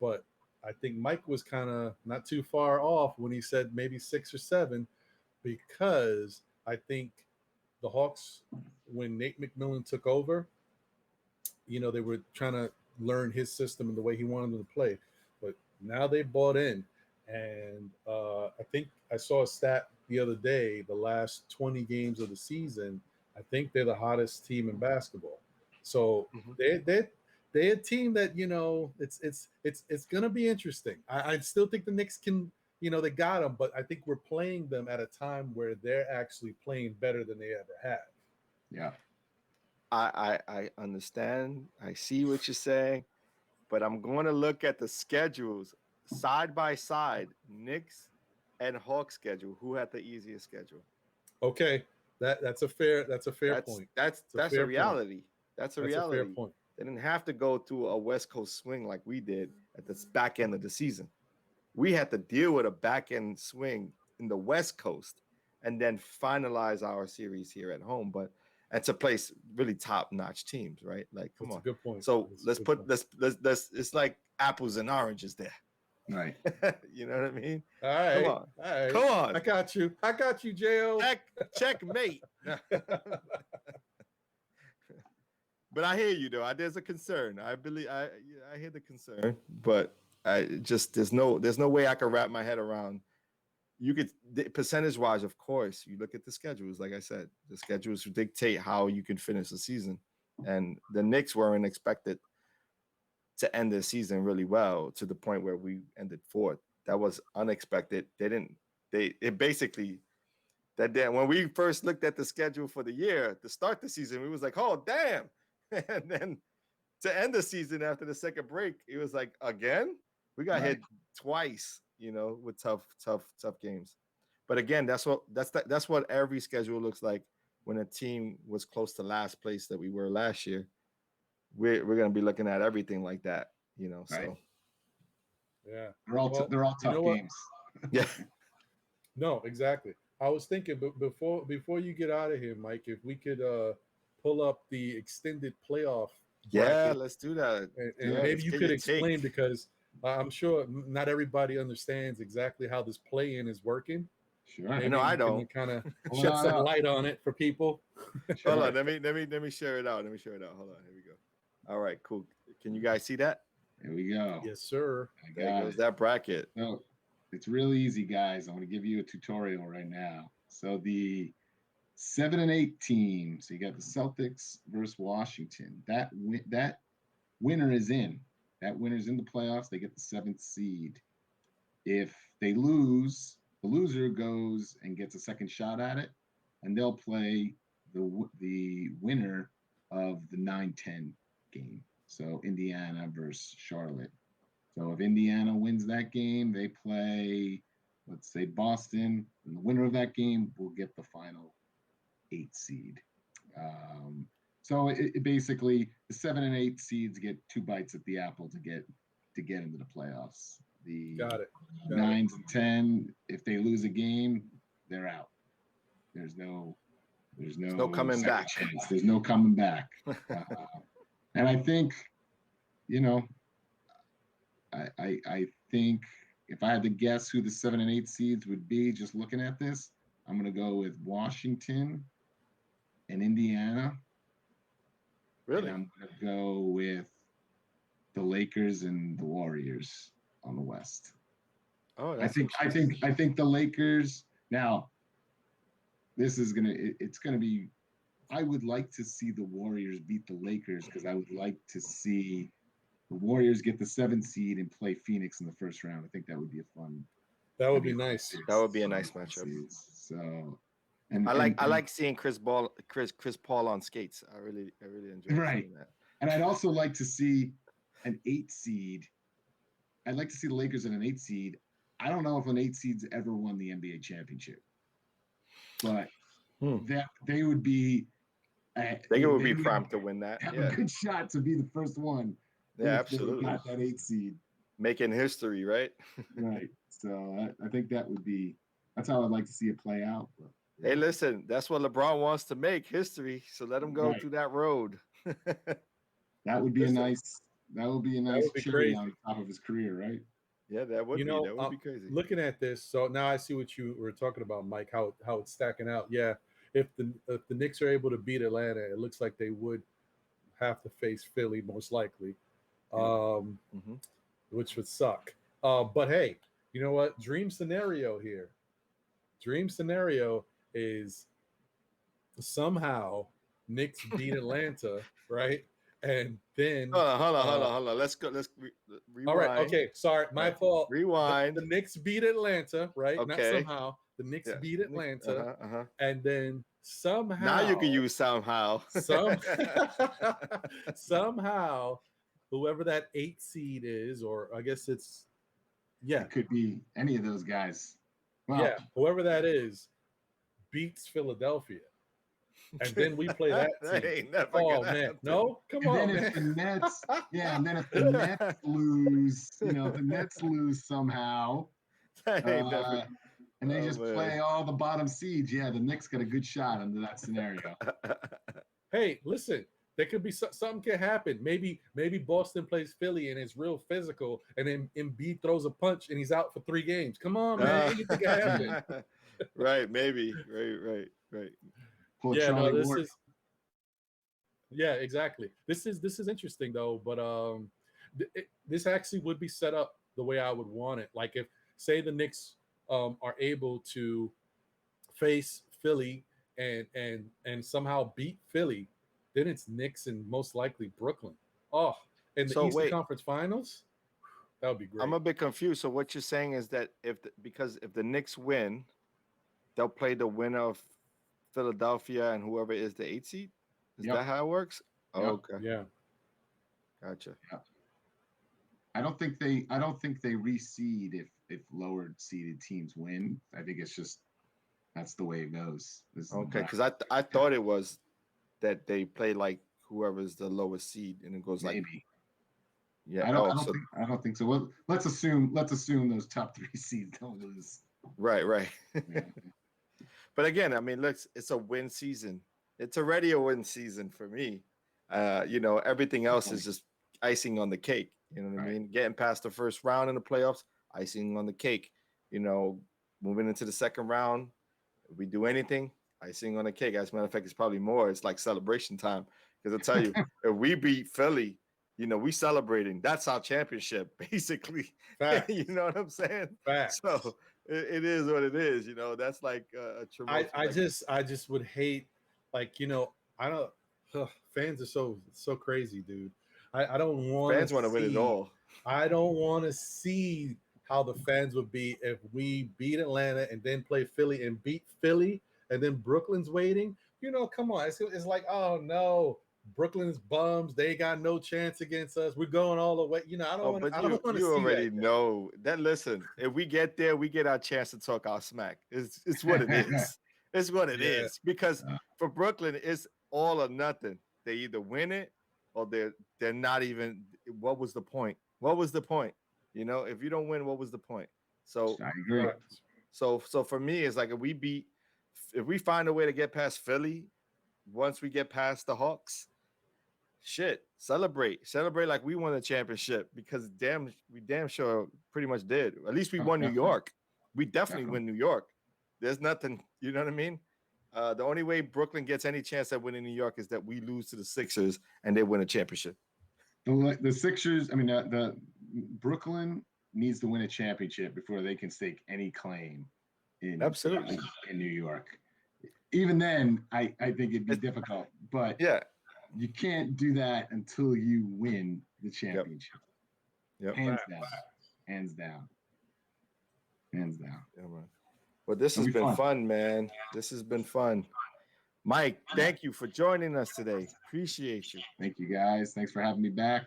But I think Mike was kind of not too far off when he said maybe 6 or 7, because I think the Hawks, when Nate McMillan took over, they were trying to learn his system and the way he wanted them to play. But now they bought in. And I think I saw a stat the other day, the last 20 games of the season, I think they're the hottest team in basketball. So they're a team that, it's going to be interesting. I still think the Knicks can, they got them, but I think we're playing them at a time where they're actually playing better than they ever have. Yeah. I understand. I see what you're saying, but I'm going to look at the schedules side by side, Knicks and Hawks schedule. Who had the easiest schedule? Okay, that's a fair point. That's a reality. Point. That's a reality. A fair point. They didn't have to go through a West Coast swing like we did at the back end of the season. We had to deal with a back end swing in the West Coast and then finalize our series here at home. But and to place really top-notch teams, right? Like, come on. That's a good point. So let's it's like apples and oranges there. Right. You know what I mean? All right. All right. Come on. I got you, J.O. Checkmate. But I hear you, though. There's a concern. I hear the concern, but there's no way I can wrap my head around. You could, percentage-wise, of course, you look at the schedules. Like I said, the schedules dictate how you can finish the season. And the Knicks weren't expected to end the season really well, to the point where we ended 4th. That was unexpected. When we first looked at the schedule for the year to start the season, we was like, oh, damn. And then to end the season after the second break. It was like, again, we got hit twice, with tough games. But again, that's what every schedule looks like when a team was close to last place that we were last year. We're gonna be looking at everything like that, Right. So yeah, they're all tough games. Yeah. No, exactly. I was thinking, but before you get out of here, Mike, if we could pull up the extended playoff bracket, let's do that. and maybe you could explain, because I'm sure not everybody understands exactly how this play-in is working. Sure. Maybe I don't. Kind of shed some light on it for people. Sure. Hold on, let me share it out. Hold on, here we go. All right, cool. Can you guys see that? Here we go. Yes, sir. There goes that bracket. So it's really easy, guys. I'm going to give you a tutorial right now. So the 7 and 8 team. So you got the Celtics versus Washington. That winner is in. That winner's in the playoffs. They get the 7th seed. If they lose, the loser goes and gets a second shot at it, and they'll play the winner of the 9-10 game. So Indiana versus Charlotte. So if Indiana wins that game, they play, let's say, Boston, and the winner of that game will get the final 8 seed. So it basically, the 7 and 8 seeds get 2 bites at the apple to get into the playoffs. The Got it. 9s and 10, if they lose a game, they're out. There's no coming back. Chance. There's no coming back. And I think, I think if I had to guess who the 7 and 8 seeds would be, just looking at this, I'm going to go with Washington and Indiana. Really? And I'm going to go with the Lakers and the Warriors on the West. Oh, I think the Lakers. Now, it's gonna be. I would like to see the Warriors beat the Lakers, because I would like to see the Warriors get the 7th seed and play Phoenix in the first round. I think that would be a fun. That would be nice. That would be a nice matchup. So, and I like seeing Chris Paul on skates. I really enjoy seeing that. And I'd also like to see an 8 seed. I'd like to see the Lakers in an 8 seed. I don't know if an 8 seed's ever won the NBA championship, but that they would be. They would be primed to win that. Have a good shot to be the first one. Yeah, absolutely. Got that 8 seed. Making history, right? Right. So I think that's how I'd like to see it play out. But, hey, listen, that's what LeBron wants to make history. So let him go through that road. That would be a nice cherry on top of his career, right? Yeah, that would be crazy. Looking at this, so now I see what you were talking about, Mike. How it's stacking out. Yeah, if the Knicks are able to beat Atlanta, it looks like they would have to face Philly most likely, which would suck. But hey, you know what? Dream scenario here. Dream scenario is somehow Knicks beat Atlanta, right? And then hold on. Let's rewind. All right, okay. Sorry, my fault. Rewind. The Knicks beat Atlanta, right? Okay. Not somehow. The Knicks beat Atlanta, and then somehow. Now you can use somehow. Somehow, whoever that 8 seed is, or I guess it could be any of those guys. Wow. Yeah, whoever that is, beats Philadelphia. And then we play that team. Oh man, happen. No, come on, man. If the Nets, and then if the Nets lose, if the Nets lose somehow, and they just play all the bottom seeds, the Knicks got a good shot under that scenario. Hey, listen, there could be something can happen. Maybe Boston plays Philly and it's real physical, and then Embiid throws a punch and he's out for 3 games. Come on, man, anything can happen. Right, maybe, right. Exactly. This is interesting though, but this actually would be set up the way I would want it. Like if, say, the Knicks are able to face Philly and somehow beat Philly, then it's Knicks and most likely Brooklyn. Oh, and the Eastern Conference Finals, that would be great. I'm a bit confused. So what you're saying is that if the Knicks win, they'll play the winner of Philadelphia and whoever is the 8 seed. Is that how it works? Oh, okay. Yeah. Gotcha. Yeah. I don't think they reseed if lower seeded teams win. I think it's just that's the way it goes. Okay, because I thought it was that they play like whoever's the lowest seed, and it goes like maybe. Yeah. I don't think so. Well, let's assume those top 3 seeds don't lose. Right. Yeah. But again, I mean, look, it's a win season. It's already a win season for me. Everything else is just icing on the cake. You know what I mean? Getting past the first round in the playoffs, icing on the cake. Moving into the second round, if we do anything, icing on the cake. As a matter of fact, it's probably more. It's like celebration time. Because I'll tell you, if we beat Philly, we celebrating. That's our championship, basically. You know what I'm saying? Facts. So it is what it is. That's like a tremendous. I just would hate, I don't. Fans are so crazy, dude. I don't want fans want to win it all. I don't want to see how the fans would be if we beat Atlanta and then play Philly and beat Philly and then Brooklyn's waiting. Come on. It's like, oh no, Brooklyn's bums. They got no chance against us. We're going all the way. I don't want to see you already that. know that. Listen, if we get there, we get our chance to talk our smack. It's what it is. It's what it is. Because for Brooklyn, it's all or nothing. They either win it or they're not even. What was the point? What was the point? If you don't win, what was the point? So I agree. So for me, it's like if we find a way to get past Philly, once we get past the Hawks, celebrate like we won the championship, because we damn sure pretty much did. At least we won New York. We definitely win New York. There's nothing, you know what I mean? The only way Brooklyn gets any chance at winning New York is that we lose to the Sixers and they win a championship. The Sixers, I mean, the Brooklyn needs to win a championship before they can stake any claim in New York. Even then, I think it'd be difficult, but you can't do that until you win the championship. Yep. Hands down. Yeah, man. Well, this has been fun, man. This has been fun. Mike, thank you for joining us today. Appreciate you. Thank you, guys. Thanks for having me back.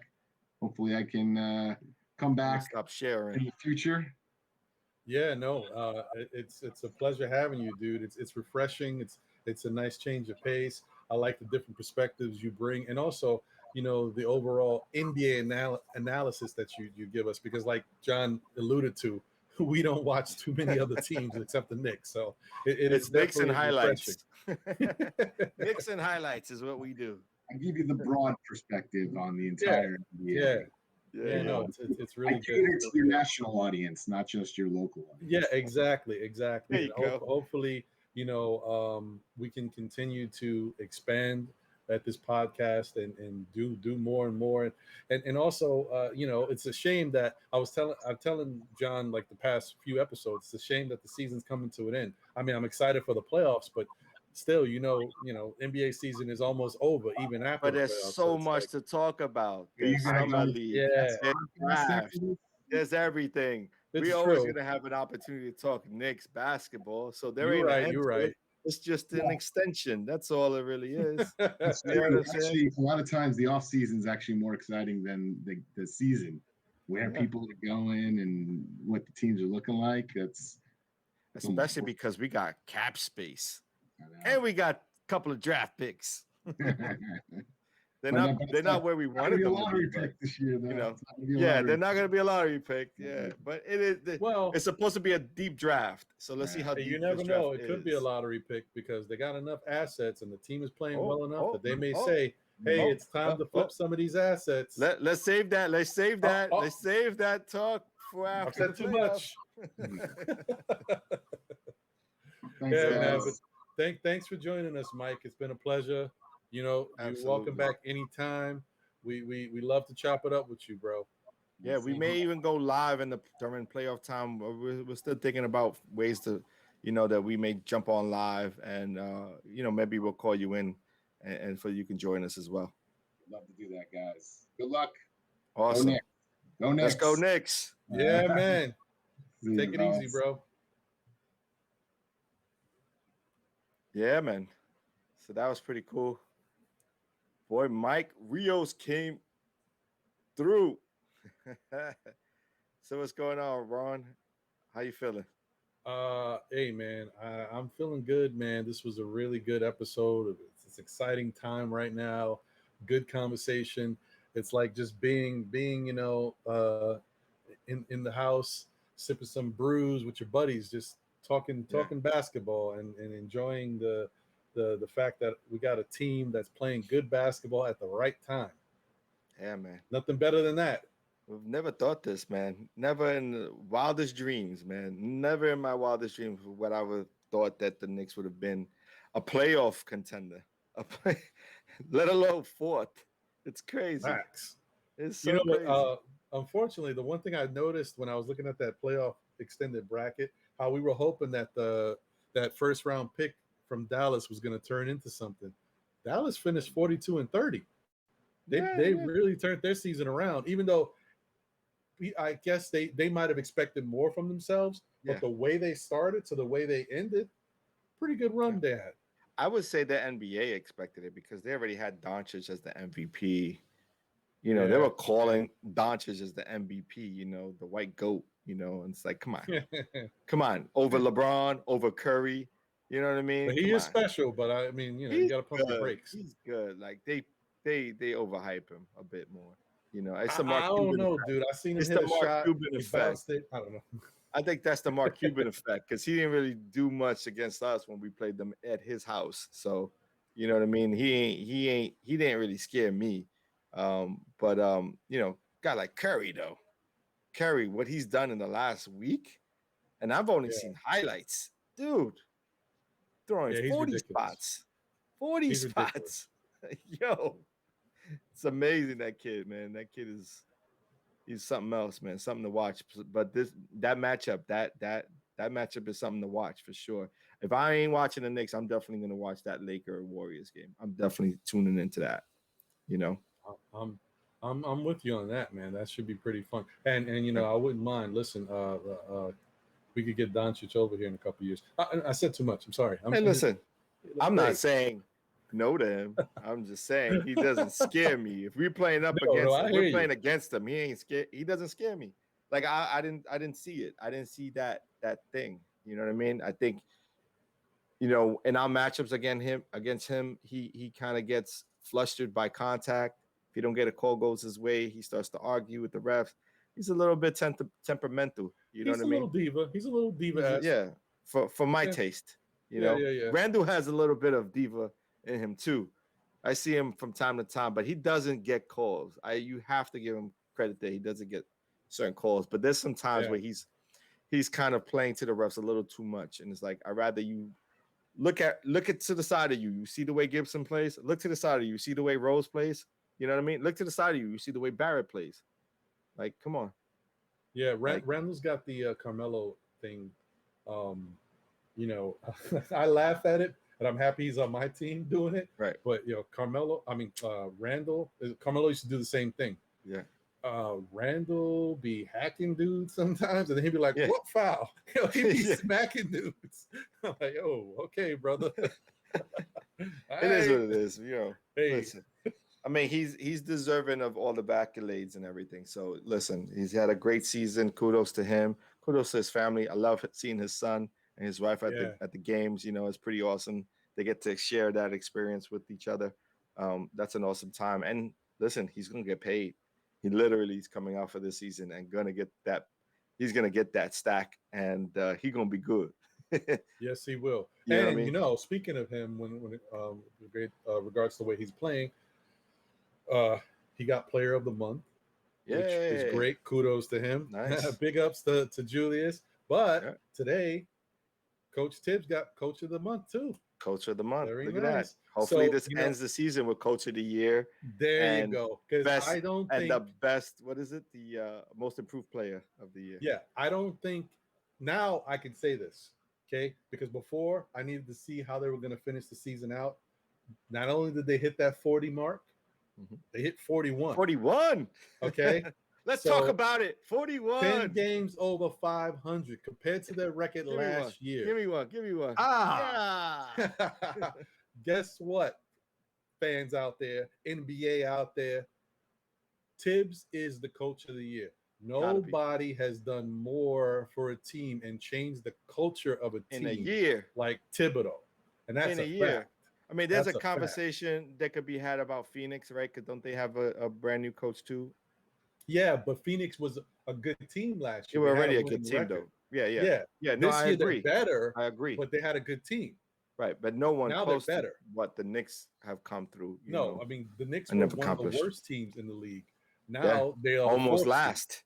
Hopefully I can come back stop sharing in the future. Yeah, no, it's a pleasure having you, dude. It's refreshing. It's a nice change of pace. I like the different perspectives you bring, and also, the overall NBA analysis that you give us, because like John alluded to, we don't watch too many other teams except the Knicks. So it's Knicks and highlights. Knicks and highlights is what we do. I give you the broad perspective on the entire NBA. Yeah, no, it's really good. Cater to your national audience, not just your local audience. Yeah, exactly. There you go. Hopefully, we can continue to expand at this podcast and do more and more. And also, it's a shame that I'm telling John, like the past few episodes, it's a shame that the season's coming to an end. I mean, I'm excited for the playoffs, but still, NBA season is almost over even after. But there's so much to talk about. There's summer league. There's everything. We're always gonna have an opportunity to talk Knicks basketball. So You're right. It's just an extension. That's all it really is. Actually, a lot of times the off season is actually more exciting than the season, where people are going and what the teams are looking like. That's especially because we got cap space. And we got a couple of draft picks. They're not where we wanted them to be. Pick this year, though. They're not going to be a lottery pick. Yeah, but it is. It's supposed to be a deep draft. So let's see how deep. You never know. It could be a lottery pick because they got enough assets and the team is playing well enough that they may say, "Hey, it's time to flip some of these assets." Let's save that. Let's save that. Let's save that talk for after. I've said too much. Thanks for joining us, Mike. It's been a pleasure. You're welcome back anytime. We love to chop it up with you, bro. Yeah, we may even go live during playoff time. We're still thinking about ways to, that we may jump on live, and maybe we'll call you in, and so you can join us as well. Love to do that, guys. Good luck. Awesome. Go Knicks. Let's go Knicks. Yeah, man. Take it easy, bro. Yeah, man. So that was pretty cool. Boy, Mike Rios came through. So what's going on, Ron? How you feeling? Hey man, I'm feeling good, man. This was a really good episode. It's exciting time right now. Good conversation. It's like just being in the house, sipping some brews with your buddies, just talking basketball and enjoying the fact that we got a team that's playing good basketball at the right time. Yeah, man. Nothing better than that. We've never thought this, man. Never in the wildest dreams, man. Never in my wildest dreams would I have thought that the Knicks would have been a playoff contender, let alone fourth. It's crazy. Facts. It's You so know what? crazy. Unfortunately, the one thing I noticed when I was looking at that playoff extended bracket, how we were hoping that that first round pick from Dallas was going to turn into something. Dallas finished 42-30. They really turned their season around, even though I guess they might have expected more from themselves, but the way they started to the way they ended, pretty good run they had. I would say the NBA expected it because they already had Doncic as the MVP. You know, they were calling Doncic as the MVP, you know, the white goat, you know, and it's like, come on. Come on. Over LeBron, over Curry. You know what I mean? But he is special, but I mean, you got to pump the brakes. He's good. Like they overhype him a bit more. You know, it's I don't know, dude. I seen him hit a shot. He bounced it. I don't know. I think that's the Mark Cuban effect because he didn't really do much against us when we played them at his house. So, you know what I mean? He didn't really scare me. But you know, guy like Curry though. Curry, what he's done in the last week, and I've only seen highlights, dude. Throwing 40 ridiculous. spots. 40 spots. Yo. It's amazing, that kid, man. That kid he's something else, man. Something to watch. But that matchup is something to watch for sure. If I ain't watching the Knicks, I'm definitely gonna watch that Laker Warriors game. I'm definitely tuning into that. You know. I'm with you on that, man. That should be pretty fun. And you know, I wouldn't mind. Listen, we could get Doncic over here in a couple of years. I said too much. I'm sorry. Hey, listen, I'm not saying no to him. I'm just saying he doesn't scare me. If we're playing against him, he ain't scared. He doesn't scare me. Like I didn't see it. I didn't see that thing. You know what I mean? I think, you know, in our matchups against him, he kind of gets flustered by contact. If he don't get a call goes his way, he starts to argue with the refs. He's a little bit temperamental. You know what I mean? He's a little diva. Yeah, for my taste. You know, Randall has a little bit of diva in him too. I see him from time to time, but he doesn't get calls. You have to give him credit that he doesn't get certain calls. But there's some times where he's kind of playing to the refs a little too much, and it's like I'd rather you look at to the side of you. You see the way Gibson plays. Look to the side of you. You see the way Rose plays. You know what I mean? Look to the side of you. You see the way Barrett plays. Like, come on. Yeah, Randall's got the Carmelo thing. You know, I laugh at it, and I'm happy he's on my team doing it. Right. But you know, Randall used to do the same thing. Yeah. Randall be hacking dudes sometimes, and then he'd be like, "What foul?" You know, he'd be smacking dudes. I'm like, "Oh, okay, brother." It is what it is. You know, listen. I mean, he's deserving of all the accolades and everything. So listen, he's had a great season. Kudos to him. Kudos to his family. I love seeing his son and his wife at the games. You know, it's pretty awesome. They get to share that experience with each other. That's an awesome time. And listen, he's gonna get paid. He literally is coming out for this season and gonna get that. He's gonna get that stack, and he's gonna be good. Yes, he will. You know what I And mean? you know, speaking of him, when regards to the way he's playing, he got Player of the Month, which is great. Kudos to him. Nice. Big ups to Julius. But today, Coach Tibbs got Coach of the Month too. Coach of the Month. Very Look nice. at that. Hopefully this ends the season with Coach of the Year. There you go. Because I don't think the best, what is it? The most improved player of the year. Yeah, I don't think now I can say this, okay? Because before I needed to see how they were going to finish the season out. Not only did they hit that 40 mark, they hit 41. 41. Okay. Let's talk about it. 41. 10 games over 500 compared to their record last year. Give me one. Guess what, fans out there, NBA out there, Tibbs is the coach of the year. Nobody has done more for a team and changed the culture of a team in a year like Thibodeau. And that's in a a year. fact. I mean, there's That's a a conversation that could be had about Phoenix, right? Because don't they have a brand new coach too? Yeah, but Phoenix was a good team last They year. were They had already a winning good team, record. though. Yeah. No, This I year agree. they're better. I agree. But they had a good team. Right, but no one Now close they're to better. what the Knicks have come through. No, I mean the Knicks and were have one of the accomplished. worst teams in the league. Now they are almost the fourth last.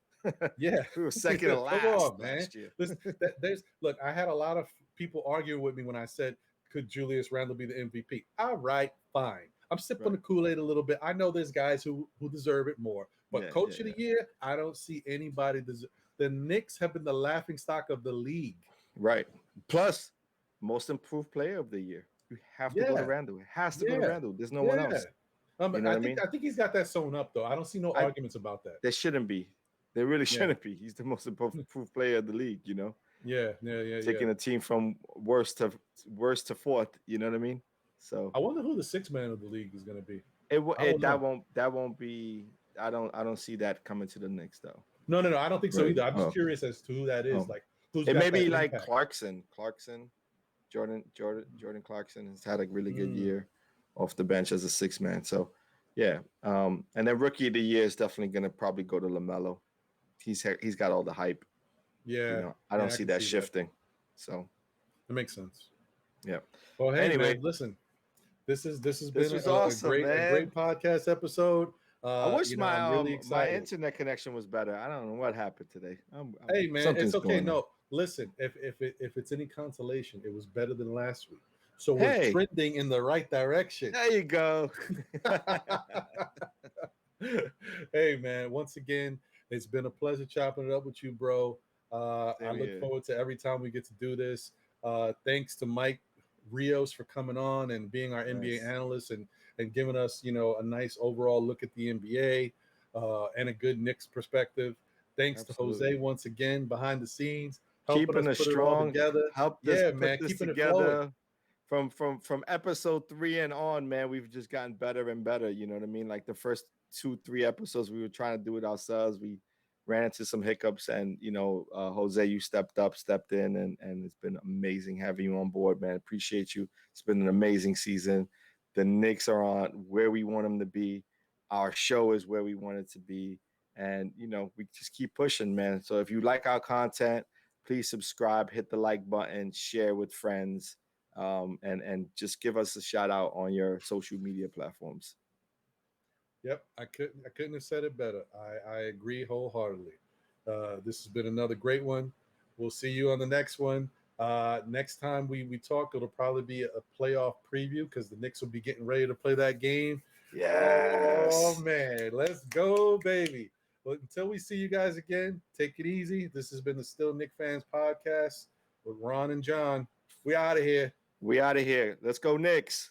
Yeah, We were second to last Come on, man. last year. Look, I had a lot of people arguing with me when I said, could Julius Randle be the MVP? All right, fine. I'm sipping the Kool-Aid a little bit. I know there's guys who deserve it more, but coach of the year, I don't see anybody. The Knicks have been the laughingstock of the league. Right. Plus, most improved player of the year. You have to go to Randle. It has to go to Randle. There's no one else. I think he's got that sewn up, though. I don't see no arguments about that. There shouldn't be. There really shouldn't be. He's the most improved player of the league, Yeah. Taking a team from worst to fourth, you know what I mean? So I wonder who the sixth man of the league is going to be. That won't be. I don't see that coming to the Knicks though. No, I don't think so either. I'm just curious as to who that is. Like, who's it may be like impact? Clarkson, Jordan Clarkson has had a really good year off the bench as a sixth man. So yeah, and then rookie of the year is definitely going to probably go to LaMelo. He's got all the hype. Yeah, I don't see that shifting. So it makes sense. Yeah. Well, hey, anyway, man, listen. This has been awesome, a great podcast episode. I wish my internet connection was better. I don't know what happened today. Hey man, it's okay. No, listen. If it's any consolation, it was better than last week. So we're trending in the right direction. There you go. Hey man, once again, it's been a pleasure chopping it up with you, bro. I look forward to every time we get to do this. Thanks to Mike Rios for coming on and being our NBA analyst and giving us, a nice overall look at the NBA and a good Knicks perspective. Thanks to Jose once again behind the scenes, keeping us strong together. Keeping together. From episode 3 and on, man, we've just gotten better and better. You know what I mean? Like the first 2-3 episodes, we were trying to do it ourselves. We ran into some hiccups, and Jose, you stepped in, and it's been amazing having you on board, man. Appreciate you. It's been an amazing season. The Knicks are on where we want them to be. Our show is where we want it to be, and we just keep pushing, man. So if you like our content, please subscribe, hit the like button, share with friends, and just give us a shout out on your social media platforms. Yep, I couldn't have said it better. I agree wholeheartedly. This has been another great one. We'll see you on the next one. Next time we talk, it'll probably be a playoff preview because the Knicks will be getting ready to play that game. Yes. Oh man, let's go, baby. But until we see you guys again, take it easy. This has been the Still Knicks Fans podcast with Ron and John. We out of here. Let's go, Knicks.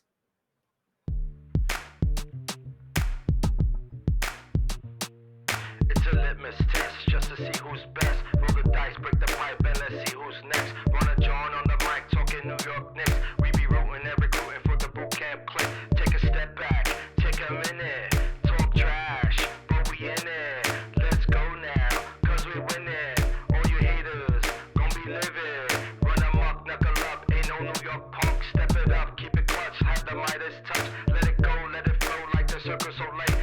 It's a litmus test just to see who's best. Roll the dice, break the pipe, and let's see who's next. Ron and John on the mic talking New York Knicks. We be rooting and recruiting for the boot camp clip. Take a step back, take a minute. Talk trash, but we in it. Let's go now, cause we winning. All you haters, gon' be living. Run amok, knuckle up, ain't no New York punk. Step it up, keep it clutch, have the Midas touch. Let it go, let it flow like the circus so late.